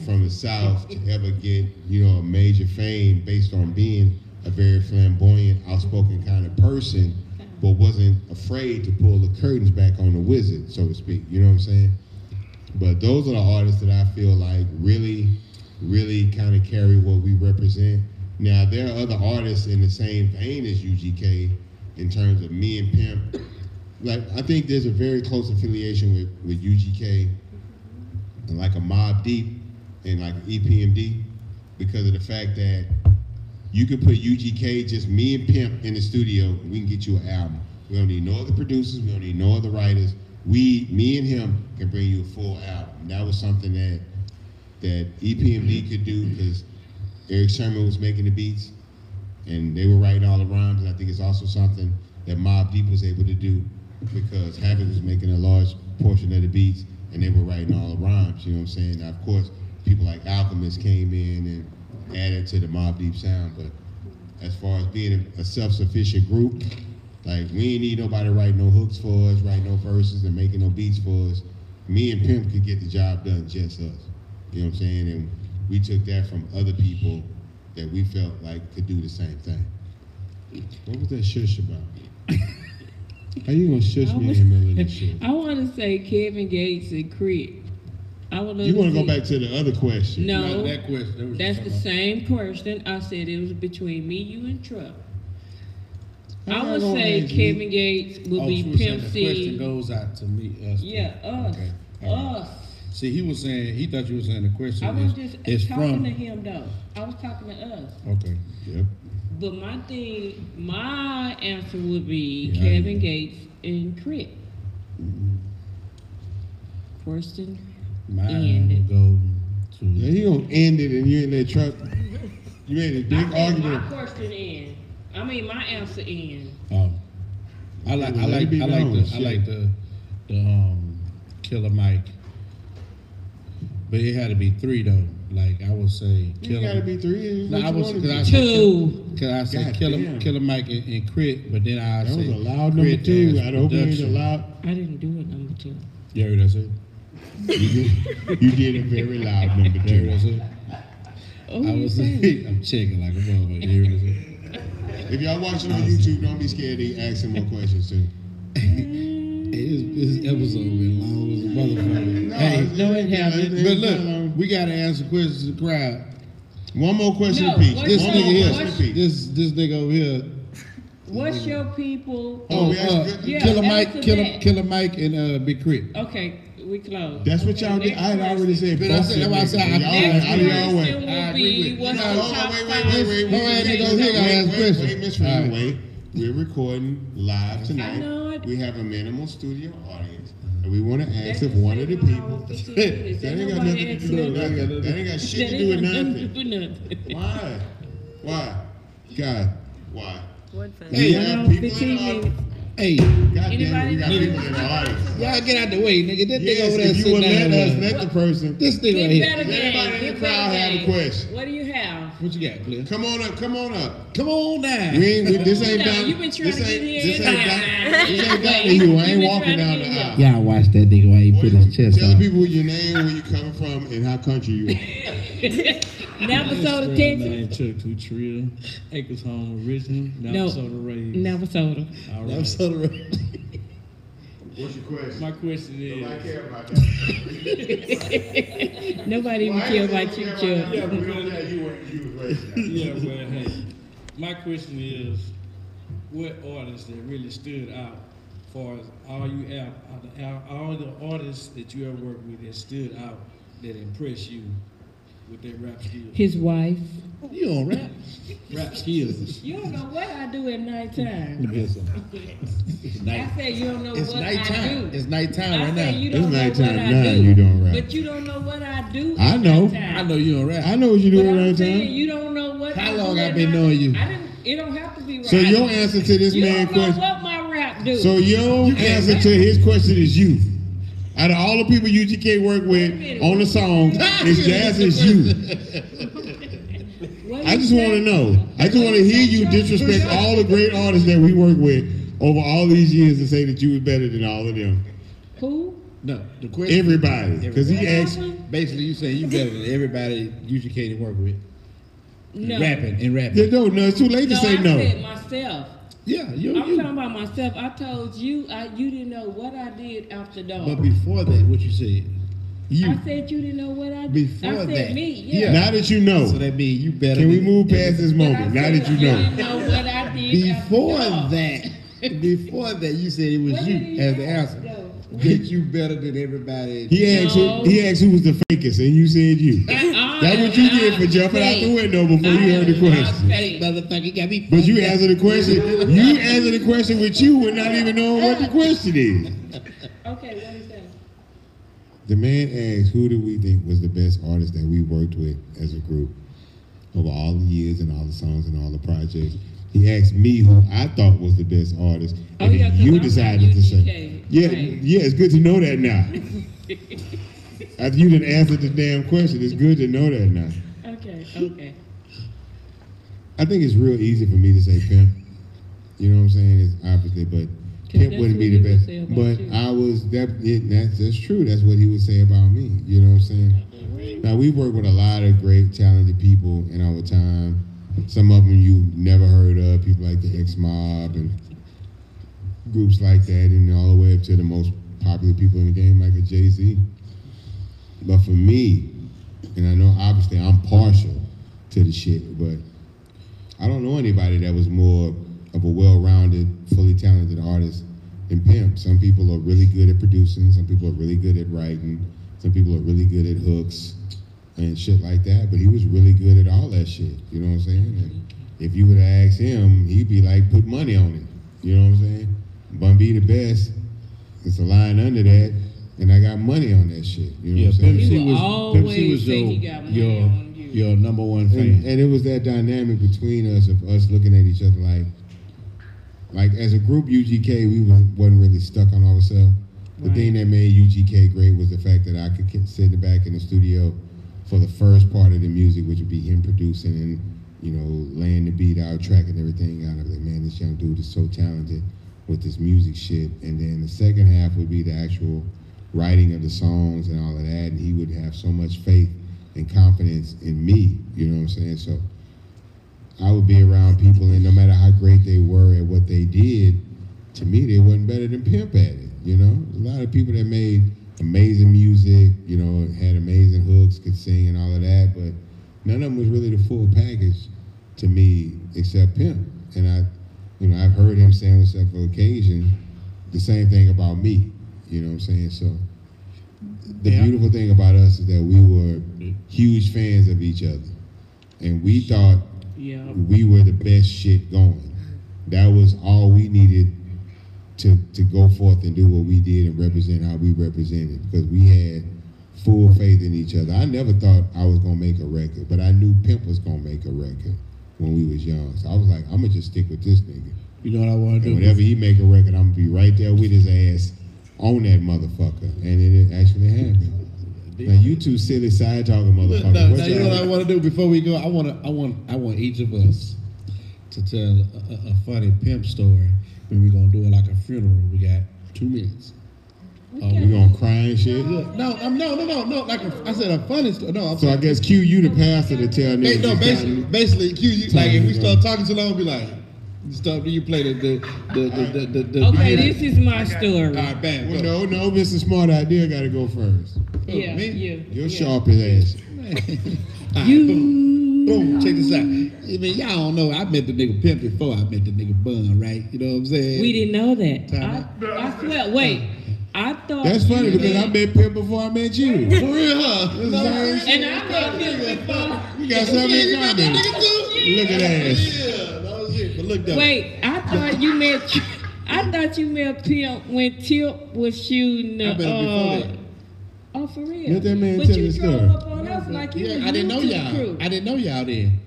from the South to ever get, a major fame based on being a very flamboyant, outspoken kind of person, but wasn't afraid to pull the curtains back on the wizard, so to speak. You know what I'm saying? But those are the artists that I feel like really, really kind of carry what we represent. Now, there are other artists in the same vein as UGK in terms of me and Pimp. Like, I think there's a very close affiliation with UGK and like a Mobb Deep and like EPMD because of the fact that you could put UGK, just me and Pimp in the studio, and we can get you an album. We don't need no other producers, we don't need no other writers. Me and him can bring you a full album. That was something that EPMD could do because Eric Sherman was making the beats and they were writing all the rhymes. And I think it's also something that Mobb Deep was able to do because Havoc was making a large portion of the beats and they were writing all the rhymes, you know what I'm saying? Now, of course, people like Alchemist came in and added to the Mobb Deep sound, but as far as being a self-sufficient group, like we ain't need nobody writing no hooks for us, writing no verses and making no beats for us. Me and Pimp could get the job done, just us. You know what I'm saying? And we took that from other people that we felt like could do the same thing. What was that shush about? How you gonna shush me in the middle of this shit? I want to say Kevin Gates and K.R.I.T. You want to go back to the other question? No, Not that question. That was that's the about- same question. I said it was between me, you, and Truck. I I'm would not gonna say ask you. Kevin Gates would Oh, be she was saying Pimp the C. question goes out to me. Us. Yeah, us. Okay. All right. Us. See, he was saying, he thought you were saying the question I was is just talking from. to him though. I was talking to us. Okay. Yep. But my answer would be Yeah, Kevin Gates and K.R.I.T. Question. Mine will go to. Yeah, he gonna end it and you in that truck. You made a big My argument. question in. I mean my answer in. I like Well, let it be known, shit. the Killer Mike. But it had to be 3 though. Like I would say You Killer. gotta be 3. No, I was because I Two. said God Killer, damn. Killer Mike and K.R.I.T, but then I That said was a loud number K.R.I.T 2. as I hope you ain't production. allowed. I didn't do it number 2. You heard that said? You did a very loud number You heard that 2. said? Oh, I was I'm checking like a motherfucker. You heard that said? If y'all watching on YouTube, don't be scared to ask him more questions too. This episode been long as a motherfucker. Hey, no, it hasn't. but look, we gotta answer questions to the crowd. One more question No, apiece. what's This One your- more nigga question what's- apiece. this nigga over here. What's your people? Oh, we asked good- Yeah, Killer Mike, answer Killer, that. Killer Mike, and Big K.R.I.T. Okay, we close. That's what Okay, y'all did. next I had already question. said But both I said- of that's why I them. said I- Y'all Next out of y'all question way. will I agree be with- what's No, the hold top on, wait, five? Miss Rita, wait. We're recording live tonight. I know it. We have a minimal studio audience, and we want to ask if one of the people. That ain't got nothing to do with nothing. That ain't got shit to do with nothing. Why? God, why? What fun. We Hold have on, people in 15 the audience. minutes. Hey, God damn it, Anybody we got know? people in the audience. y'all get out the way, nigga. This nigga Yes, over there if you sitting would let down us, there. let the person. This nigga right Get here. better Everybody game. in Get crowd have a question. What do you have? What you got, Cliff? Come on up. Come on down. This ain't No, down. you been trying to get here. This ain't down to you. I ain't walking down the aisle. Y'all watch that nigga while he put his chest Tell out. people your name, where you coming from, and how country you are. Navasota, Texas. Took to Trill, Acres Home originally, Navasota raised. Navasota. All right. Navasota. What's your question? My question is. Nobody care about that. Nobody even care about you, Chuck. Yeah, we don't care you was raised. Yeah, well, hey, my question is, what artists that really stood out, far as all the artists that you ever worked with that stood out, that impressed you with their rap skills? His wife. You don't rap. Rap skills. You don't know what I do at nighttime. Let me hear something. It's I night. said you don't know It's what I nighttime. do. It's nighttime I right said now. you It's don't know nighttime what I now, do. you don't rap. But you don't know what I do. I know. at nighttime. I know you don't rap. I know what you do But I'm right saying now. you don't know what How I long do I at been night. knowing you? It don't have to be right. So your answer to this you man's don't know question. what my rap do. So your answer to his question is you. Out of all the people UGK work with on the song, his jazz is you. What I you just say? want to know. I just want to hear you disrespect all the great artists that we work with over all these years and say that you was better than all of them. Who? No, the question. Everybody. Because he asked. Basically, you saying you better than everybody UGK to work with. No. Rapping. Yeah, no, it's too late to say I no. said myself. Yeah, I'm talking about myself. I told you you didn't know what I did after dark. But before that, what you said? You. I said you didn't know what I did. Before I said that. me, yeah. Now that you know. So that means you better. Can we than move past this But I moment? Now said that you didn't know. know what I did Before after dark. that, before that, you said it was What you did he as the ask, answer. though? That you better than everybody. He asked who was the fakest, and you said you. That's what you did for jumping out the window before you heard the question. Motherfucker got me. But you answered the question. You answered the question with you and not even knowing what the question is. Okay, what is that? The man asked, who do we think was the best artist that we worked with as a group over all the years and all the songs and all the projects? He asked me who I thought was the best artist, and yeah, 'cause you I'm decided not to say, UGK, yeah, right. yeah, it's good to know that now. After you didn't answer the damn question, it's good to know that now. Okay. I think it's real easy for me to say Pimp. You know what I'm saying? It's obviously, but Pimp that's wouldn't what be he the would best. say about But you. I was that's true. That's what he would say about me. You know what I'm saying? Now we work with a lot of great, talented people in our time. Some of them you never heard of, people like the X Mob and groups like that, and all the way up to the most popular people in the game, like a Jay-Z. But for me, and I know obviously I'm partial to the shit, but I don't know anybody that was more of a well-rounded, fully talented artist than Pimp. Some people are really good at producing, some people are really good at writing, some people are really good at hooks and shit like that, but he was really good at all that shit, you know what I'm saying? And if you would have asked him, he'd be like, put money on it, you know what I'm saying? Bumpy the best, it's a line under that, and I got money on that shit, you know what I'm saying? He Pimp will C always was say he got money on you. your number one fan. And it was that dynamic between us of us looking at each other like as a group UGK, we wasn't really stuck on ourselves. The Right. thing that made UGK great was the fact that I could sit in the back in the studio for the first part of the music, which would be him producing and, you know, laying the beat out, tracking everything out. I was like, man, this young dude is so talented with this music shit. And then the second half would be the actual writing of the songs and all of that. And he would have so much faith and confidence in me, you know what I'm saying? So I would be around people, and no matter how great they were at what they did, to me, they wasn't better than Pimp at it, you know? There's a lot of people that made amazing music, you know, had amazing hooks, could sing and all of that, but none of them was really the full package to me except Pimp. And I've heard him say on several occasions the same thing about me, you know what I'm saying? So the beautiful thing about us is that we were huge fans of each other, and we thought we were the best shit going. That was all we needed to go forth and do what we did and represent how we represented, because we had full faith in each other. I never thought I was gonna make a record, but I knew Pimp was gonna make a record when we was young. So I was like, I'm gonna just stick with this nigga. You know what I want to do? Whenever he make a record, I'm gonna be right there with his ass on that motherfucker. And it actually happened. Now you two silly side talking motherfucker. Now, you know what I want to do before we go? I want each of us to tell a funny pimp story. When we're gonna do it like a funeral, we got 2 minutes. We gonna cry and shit? No. Like I said, a funny story. No, so I guess Q, you the pastor to tell niggas. No, basically, Q, you, like if we start talking too long, be like, you play the Okay, this is my story. All right, bam. Well, no, Mr. Smart Idea got to go first. Yeah, me? You're sharp as ass. Boom, check this out. I mean, y'all don't know. I met the nigga Pimp before I met the nigga Bun, right? You know what I'm saying? We didn't know that. I swear, wait. I thought that's funny because I met Pimp before I met you. For real, huh? And I met Pimp before. You got something in common. Look at that. Yeah, that was it. But look though. Wait, I thought you met Pimp when Tip was shooting the. Oh, for real? Let that man but tell you the drove story. up on us like you was I didn't know new to the y'all. crew. I didn't know y'all then.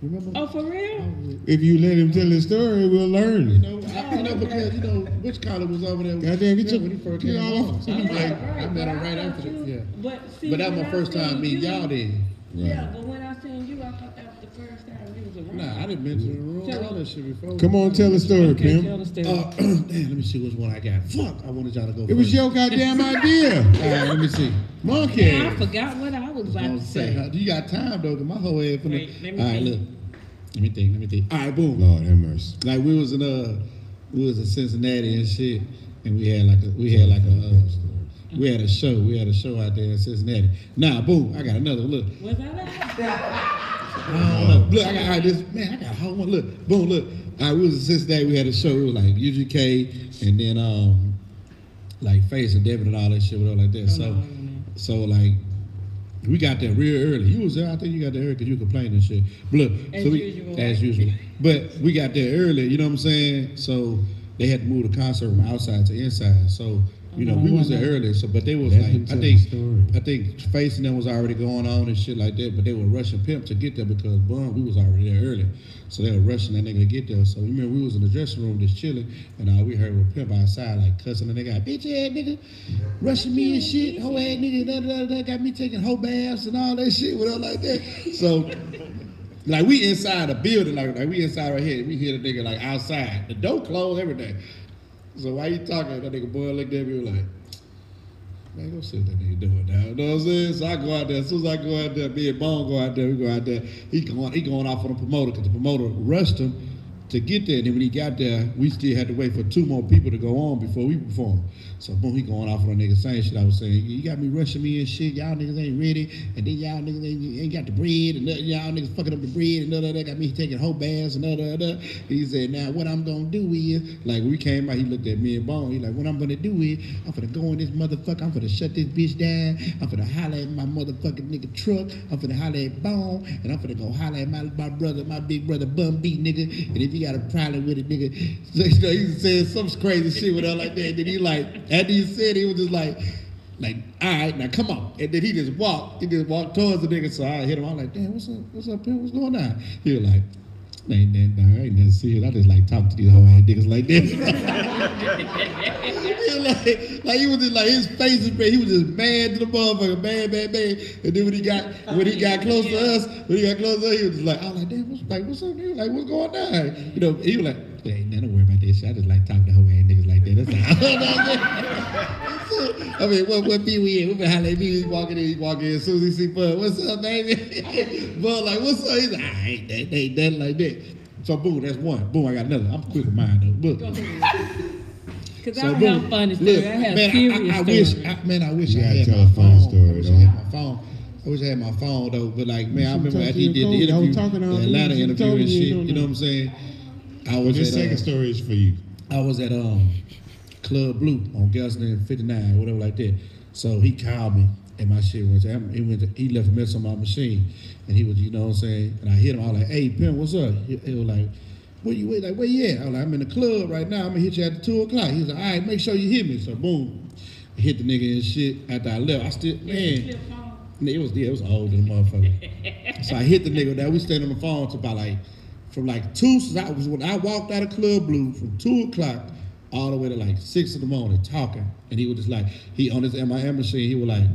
Remember? Oh, for real? If you let him tell his story, we'll learn. Because which collar was over there? Goddamn, get when he first came on. So I'm like, I met him right after that. Yeah. But But that was my first time meeting y'all then. Yeah, but when I seen you, I thought that was the first time you was around. Nah, I didn't mention the room, all that shit before. Come on, tell the story, Okay, Pimp. tell the story. Damn, let me see which one I got. Fuck, I wanted y'all to go It was first. your goddamn idea. All right, let me see. Monkey. Yeah, I forgot what I was about to say. You got time though, cause my whole head finna. Wait, let me All right, think. look. Let me think. All right, boom. Lord have mercy. Like we was in Cincinnati and shit, and we had a show. We had a show out there in Cincinnati. Nah, boom. I got another. Look. Was I there? I don't know. Look, I got this. Man, I got a whole one. Look, boom. Look. All right, we was in Cincinnati. We had a show. It was like UGK, and then like Face and Devin and all that shit, whatever like that. So like. We got there real early. You was there. I think you got there early because you complained and shit. But look, as usual. But we got there early. You know what I'm saying? So they had to move the concert from outside to inside. So we was there early. So, but they was like, I think Face and them was already going on and shit like that. But they were rushing Pimp to get there because we was already there early. So they were rushing that nigga to get there. So you remember we was in the dressing room just chilling, and all we heard was Pimp outside like cussing the nigga out, bitch ass nigga, rushing me and shit, hoe ass nigga, got me taking hoe baths and all that shit, whatever like that. So like we inside the building, like we inside right here, we hear the nigga like outside, the door closed, everything. So why you talking? That nigga boy looked at me like, man, go see what that nigga doing now. You know what I'm saying? So I go out there. As soon as I go out there, me and Bone go out there, we go out there. He going off on the promoter because the promoter rushed him to get there. And then when he got there, we still had to wait for 2 more people to go on before we perform. So boom, he going off on a nigga saying shit I was saying. You got me rushing me and shit. Y'all niggas ain't ready. And then y'all niggas ain't got the bread. And y'all niggas fucking up the bread. And that got me taking whole baths and He said, now what I'm going to do is, like when we came out, he looked at me and Bone. He like, what I'm going to do is, I'm finna go in this motherfucker. I'm finna shut this bitch down. I'm finna holler at my motherfucking nigga truck. I'm finna holler at Bone. And I'm finna go holler at my brother, my big brother Bumpy, nigga. And if you got a problem with it, nigga. So, you know, he was saying some crazy shit with her like that. And then he like, after he said it, he was just like, all right, now come on. And then he just walked towards the nigga. So I hit him. I'm like, damn, what's up, Pimp? What's going on? He was like, ain't nothing serious. I just like talking to these whole ass niggas like this. He was like he was just like his face is he was just mad to the motherfucker, mad. And then when he got close to us, he was just like, I was like, damn, what's up? He was like, what's going on? You know, he was like, ain't nothing to worry about this shit. I just like talking to whole ass niggas like that. That's all. I mean, what be we in? We been hollering at me. He walking in. As soon as he see Bud, what's up, baby? Bud like, what's up? He's like, ain't that like that. So boom, that's one. Boom, I got another. I'm quick with mine though. Look. Cause I don't have funny stories. I have serious stories. I wish You I gotta had tell my a funny phone. story, I wish I though. had my phone. I wish I had my phone though. But like, man, I remember after he did the interview, the Atlanta interview and shit. You know what I'm saying? This second story is for you. I was at Club Blue on Gelston 59, whatever like that. So he called me and my shit was he left a message on my machine and he was, you know what I'm saying? And I hit him, I was like, hey Pimp, what's up? He was like, where you at? Like, where you at? I was like, I'm in the club right now. I'm gonna hit you at 2 o'clock. He was like, all right, make sure you hit me. So boom, I hit the nigga and shit after I left. I still, man, it was old than the motherfucker. So I hit the nigga that we stayed on the phone to about like, from like 2, when I walked out of Club Blue from 2 o'clock all the way to like 6 in the morning talking. And he was just like, he on his MIM machine, he was like,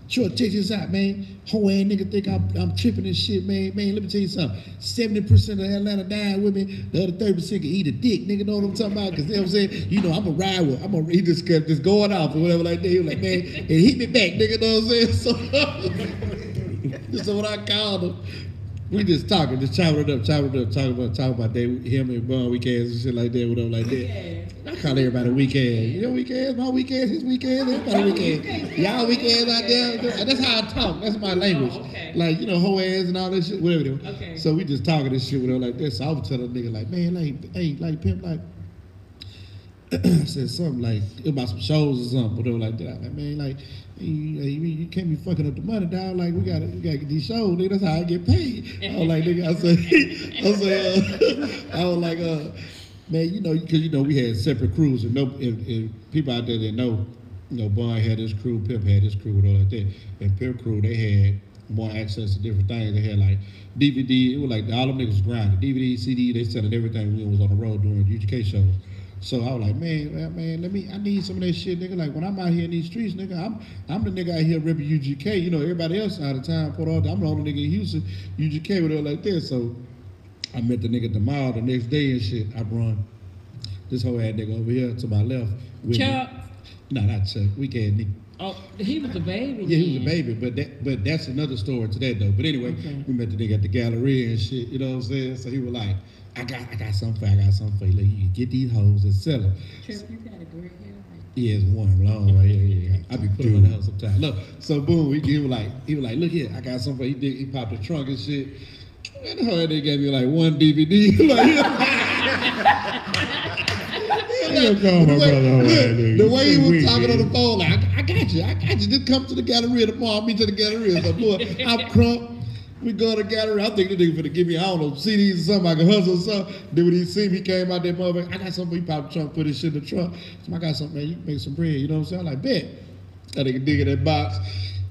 Short, check this out, man. Whole ass nigga think I'm tripping and shit, man. Man, let me tell you something. 70% of Atlanta dying with me. The other 30% can eat a dick, nigga. Know what I'm talking about? Because you know what I'm saying? You know, I'm a ride with. He just kept just going off or whatever like that. He was like, man, and hit me back, nigga. Know what I'm saying? So, so what I called him. We just talking, just chopping it up, talking about him and Bun weekends and shit like that, whatever like that. Yeah. I call everybody weekend. Your weekend, my weekend, his weekend, everybody weekend. Y'all weekends out there. That's how I talk. That's my language. Oh, okay. Like, you know, hoe ass and all that shit, whatever. Okay. So we just talking this shit, whatever like that. So I was telling a nigga like, man, like pimp, like, I said something like about some shows or something, whatever like that. I was like, man, like, you can't be fucking up the money, dog. Like, we gotta get these shows, nigga. That's how I get paid. I was like, nigga, I was like, man, you know, because you know we had separate crews, and people out there that know, you know, Bun had his crew, Pimp had his crew, and all like that. And Pimp crew, they had more access to different things. They had like DVD. It was like all them niggas was grinding. DVD, CD, they selling everything. We was on the road doing UGK shows. So I was like, man, I need some of that shit, nigga. Like when I'm out here in these streets, nigga, I'm the nigga out here repping UGK. You know, everybody else out of town, Port Arthur, I'm the only nigga in Houston, UGK, whatever like that. So I met the nigga at the mall the next day and shit. I run this whole ass nigga over here to my left. Chuck? No, not Chuck. Weekend nigga. Oh, he was a baby. Yeah, he was a baby, but that's another story to that though. But anyway, we met the nigga at the gallery and shit. You know what I'm saying? So he was like, I got something for you. Like, you can get these hoes and sell them. Trip, you got a great hair. Yeah, it's one long right here. Yeah. I be putting on the house sometimes. Look, so boom, he was like, look here, I got something for you. He popped the trunk and shit. Man, the whole they gave me like one DVD. The way he was talking on the phone, like, I got you. Just come to the gallery tomorrow. I'll meet you at the gallery. So, boy, I'm crunk. We go to the gallery. I think the nigga finna give me, I don't know, CDs or something. I can hustle or something. Then when he see me, he came out there, motherfucker. I got something. He popped the trunk, put his shit in the trunk. So I got something, man. You can make some bread. You know what I'm saying? I'm like, bet. That nigga dig in that box.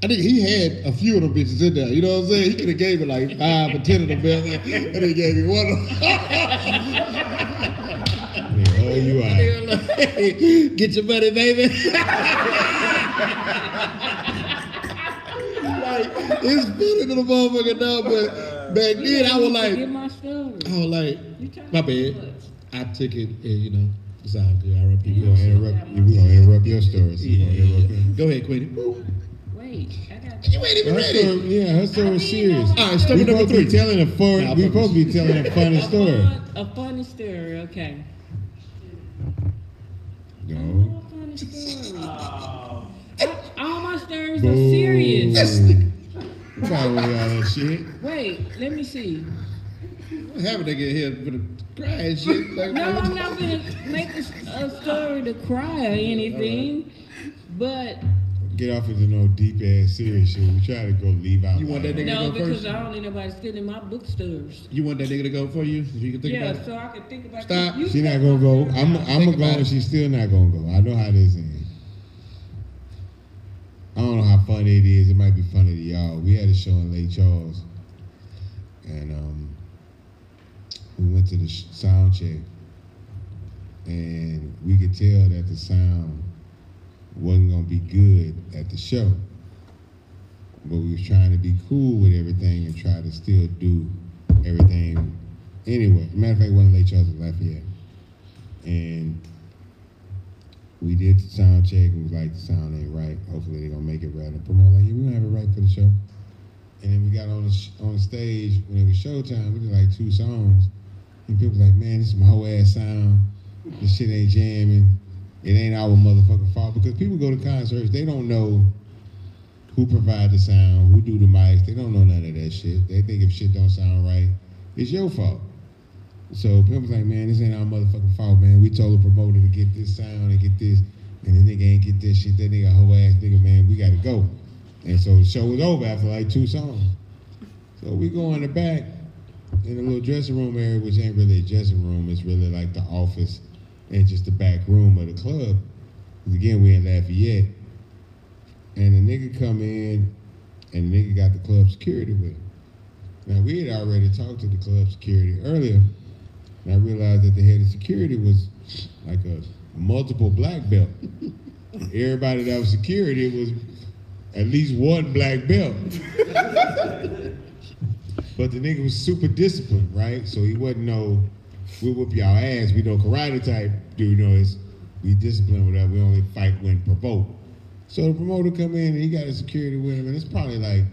I think he had a few of them bitches in there. You know what I'm saying? He could have gave me like 5 or 10 of them bitches. And then he gave me one of them. Oh, you out. Hey, get your money, baby. Like, it's funny to the motherfucker now, but back then I was like, my bad. I took it and, you know, it's all good. I repeat. We're gonna interrupt your story. So Go ahead, Queenie. Wait, I got you. You ain't even ready. Her story was serious. All right, story number 3. We're supposed to be telling a funny story. A funny story, okay. No. Funny story. All my stories are serious. Probably all that shit. Wait, let me see. Have a nigga here for the cry and shit. Like, no, I'm not gonna make a story to cry or anything, but. Get off into no deep ass serious shit. We try to go leave out. You want that nigga to go first? No, because I don't need nobody stealing my bookstores. You want that nigga to go for you? So you can think about it? Yeah, so I can think about it. Stop. She's not gonna go. I'm gonna go and she's still not gonna go. I know how this ends. I don't know how funny it is. It might be funny to y'all. We had a show in Lake Charles, and we went to the sound check, and we could tell that the sound wasn't gonna be good at the show. But we was trying to be cool with everything and try to still do everything anyway. Matter of fact, one of Lake Charles was Lafayette, and we did the sound check and was like, the sound ain't right. Hopefully they're gonna make it right. And promoter like, yeah, we don't have it right for the show. And then we got on the stage when it was showtime. We did like 2 songs, and people was like, man, this is my whole ass sound. This shit ain't jamming. It ain't our motherfucking fault, because people go to concerts, they don't know who provide the sound, who do the mics. They don't know none of that shit. They think if shit don't sound right, it's your fault. So people was like, man, this ain't our motherfucking fault, man. We told the promoter to get this sound and get this, and the nigga ain't get this shit. That nigga a whole ass nigga, man, we gotta go. And so the show was over after like 2 songs. So we go in the back in a little dressing room area, which ain't really a dressing room. It's really like the office and just the back room of the club. Again, we in Lafayette. And the nigga come in, and the nigga got the club security with him. Now, we had already talked to the club security earlier, and I realized that the head of security was like a multiple black belt. Everybody that was security was at least one black belt. But the nigga was super disciplined, right? So he wasn't no, we'll whoop y'all ass. We know karate type dude, we disciplined with that. We only fight when provoked. So the promoter come in and he got his security with him, and it's probably like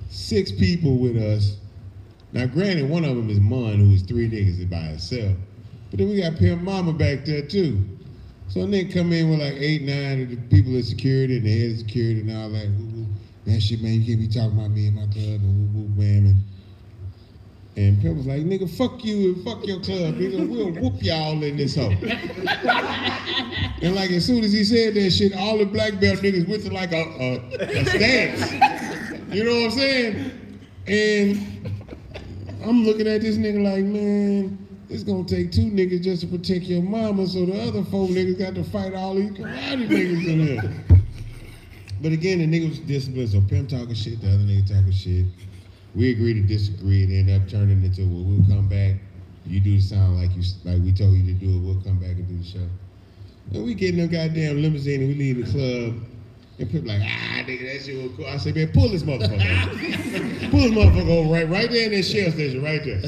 6 people with us. Now granted, one of them is Mun, who is 3 niggas by himself. But then we got Pimp Mama back there too. So a nigga come in with like 8, 9 of the people in security and the head of security and all that. Woo-woo. Man, shit, man, you can't be talking about me and my club and woo-woo, man. And Pimp was like, nigga, fuck you and fuck your club, nigga. We'll whoop y'all in this hoe. And like as soon as he said that shit, all the black belt niggas went to like a stance. You know what I'm saying? And I'm looking at this nigga like, man, it's gonna take 2 niggas just to protect your mama, so the other 4 niggas got to fight all these karate niggas in here. But again, the nigga was disciplined, so Pimp talking shit, the other nigga talking shit. We agreed to disagree, and ended up turning into, well, we'll come back. You do the sound like we told you to do it. We'll come back and do the show. And we get in the goddamn limousine and we leave the club. And Pimp like, nigga, that shit was cool. I say, man, pull this motherfucker. Pull this motherfucker over right there in that shell station, right there.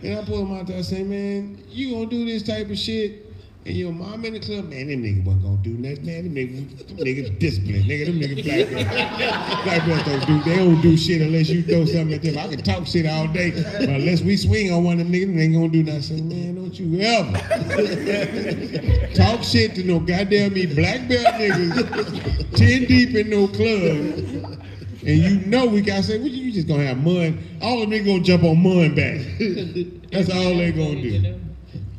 And I pull him out there. I say, man, you gonna do this type of shit? And your mom in the club, man, them niggas wasn't gonna do nothing, man. Them niggas disciplined, nigga. Them niggas black belts they don't do shit unless you throw something at them. I can talk shit all day, but unless we swing on one of them niggas, they ain't gonna do nothing. I say, man, don't you ever talk shit to no goddamn me black belt niggas 10 deep in no club. And you know we gotta say, well, you just gonna have Mun. All of them niggas gonna jump on Mun back. That's all they gonna do.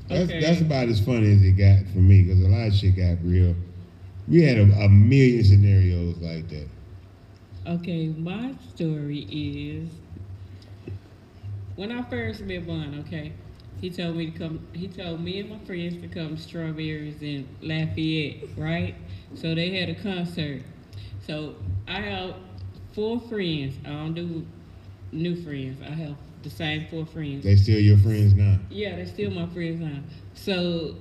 That's about as funny as it got for me, because a lot of shit got real. We had a million scenarios like that. Okay, my story is, when I first met Bun, okay, he told me and my friends to come to Strawberries in Lafayette, right? So they had a concert. So I have 4 friends. I don't do new friends. I have the same 4 friends. They still your friends now? Yeah, they're still my friends now. So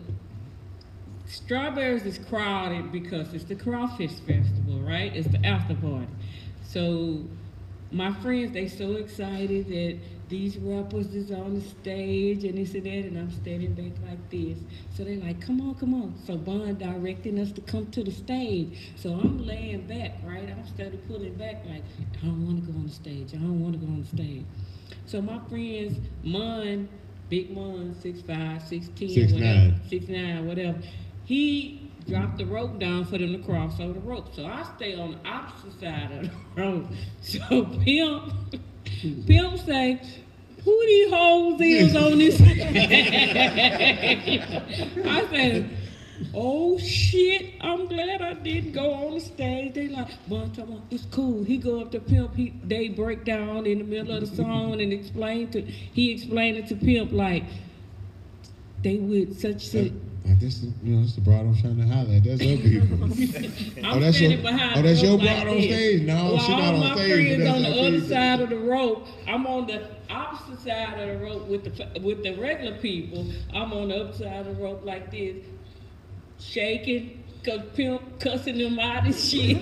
Strawberries is crowded because it's the Crawfish Festival, right? It's the after party. So my friends, they so excited that these rappers is on the stage and this and that, and I'm standing back like this. So they like, come on, come on. So Bun directing us to come to the stage. So I'm laying back, right? I'm starting pulling back like, I don't want to go on the stage. I don't want to go on the stage. So my friends, Mun, Big Mun, 6'5", 6'10", 6'9", 6'9", whatever, he dropped the rope down for them to cross over the rope. So I stay on the opposite side of the rope. So Pimp say, who these hoes is on this side? I said, oh shit, I'm glad I didn't go on the stage. They like, Bun, it's cool. He go up to Pimp, they break down in the middle of the song and he explained it to Pimp like, they would such. That's the broad I'm trying to holler at. That's other people. I'm standing behind that's your like broad on stage? No, she not on stage. All my friends on the other side of the rope. I'm on the opposite side of the rope with the regular people. I'm on the other side of the rope like this, shaking, cause Pimp cussing them out and shit.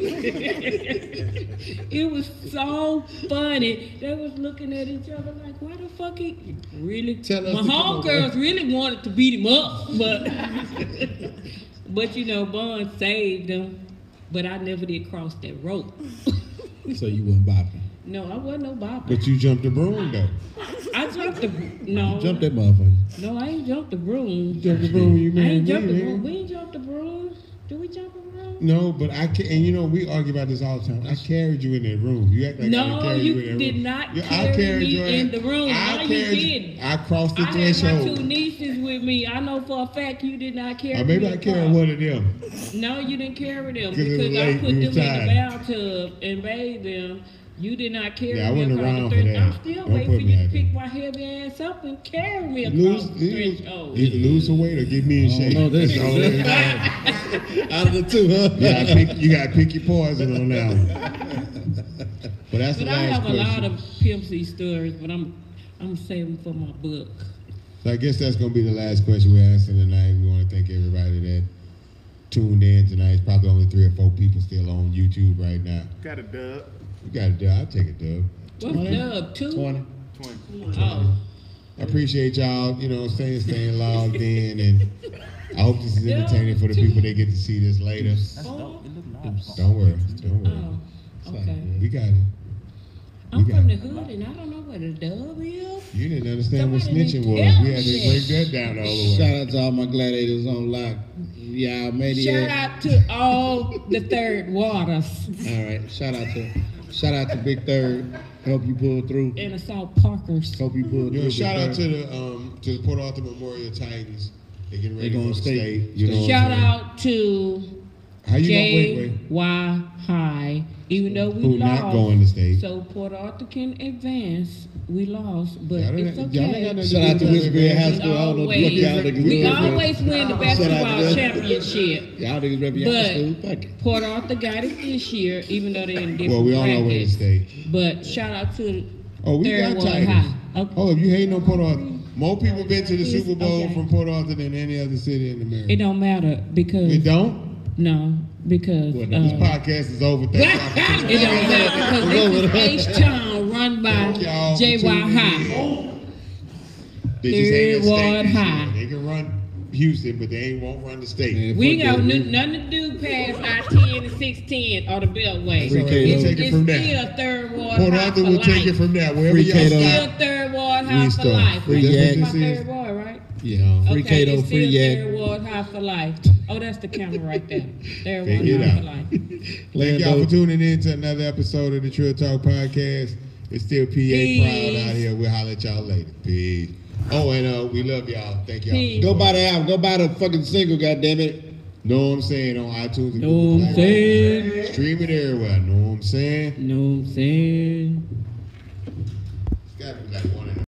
It was so funny. They was looking at each other like, why the fuck he really? My homegirls really wanted to beat him up, but you know, Bun saved them. But I never did cross that rope. So you wasn't bopping? No, I wasn't no bopper. But you jumped the broom though. I jumped the no. You jumped that motherfucker. No, I ain't jumped the broom. You jumped the broom. You I ain't jumped the broom. We ain't jumped the broom. Do we jump the broom? No, but and you know we argue about this all the time. I carried you in that room. You act like I didn't carry you in that room. No, you did not carry me in the room. No, you didn't. I crossed the threshold. I had my 2 nieces with me. I know for a fact you did not carry me. Maybe I carried one of them. No, you didn't carry them because I put them in the bathtub and bathed them. You did not carry me. I wasn't around for that. I'm still waiting for you to pick my heavy ass up and carry me across the threshold. Either lose some weight or get me in shape. No, this out of the 2, huh? You gotta pick your poison on that one. But that's the last question. I have a lot of Pimp C stories, but I'm saving for my book. So I guess that's gonna be the last question we're answering tonight. We want to thank everybody that tuned in tonight. It's probably only 3 or 4 people still on YouTube right now. Got a dub. You got a dub. I'll take a dub. What's dub? 2? 20. 20. Oh. I appreciate y'all, you know, staying logged in, and I hope this is entertaining for the people that get to see this later. Oh. Don't worry. Oh. Okay. We got it. I'm from the hood and I don't know what a dub is. You didn't understand what Somebody snitching didn't was. tell We had to me break that down all the way. Shout out to all my gladiators on lock. Y'all made it. Shout out to all the third waters. All right. Shout out to Big Third. Hope you pull through. And the South Parkers. Hope you pull through. Shout Big out Third. to the Port Arthur Memorial Titans. They getting ready They for gonna the stay. state. You know what Shout I'm saying? out to How you gonna wait? J.Y. High. Even though we Who lost. not going to state? So Port Arthur can advance. We lost, but Y'all it's ain't- y'all ain't got okay. nothing Shout out to Whisper High School. I don't know if you y'all niggas We represent. always win the Shout out basketball to them. championship. Y'all niggas rep your high school. Fuck it. Port Arthur got it this year, even though they're in different Well, we all know where to brackets. state. But shout out to Oh, we Third got Ward Titans. High. Okay. Hold up, you hating on Port Arthur? More people been to the It's Super Bowl okay. from Port Arthur than any other city in America. It don't matter because It don't? no, because Well, this podcast is over. Thank y'all for tuning it don't in. matter because this is H-Town run by Thank y'all for J.Y. tuning High. in. They just ain't Third at state Ward this year. High. They can run Houston, but they won't run the state. Man, We ain't fuck got that. nothing to do past I-10 and 610 or the Beltway. So we'll K.R.I.T. take it It's from still there. Third Ward Port High Arthur for will take it life. from there. Wherever Free y'all K.R.I.T. stop. Still Third Ward High We for start. life. Free That's Yak. my Third Ward, right? Yeah. Free Okay, Kato, it's free still Yak. Third Ward High for life. Oh, that's the camera right there. Third Ward Figure it High out. for life. Thank y'all for tuning in to another episode of the Trill Talk Podcast. It's still PA proud out here. We'll holler at y'all later. Peace. Oh, and we love y'all. Thank y'all. Peace. Go buy the album. Go buy the fucking single, goddammit. Know what I'm saying on iTunes and Know Google what I'm Play. saying? Stream it everywhere. Know what I'm saying? Know what I'm saying? It's gotta be like one of them.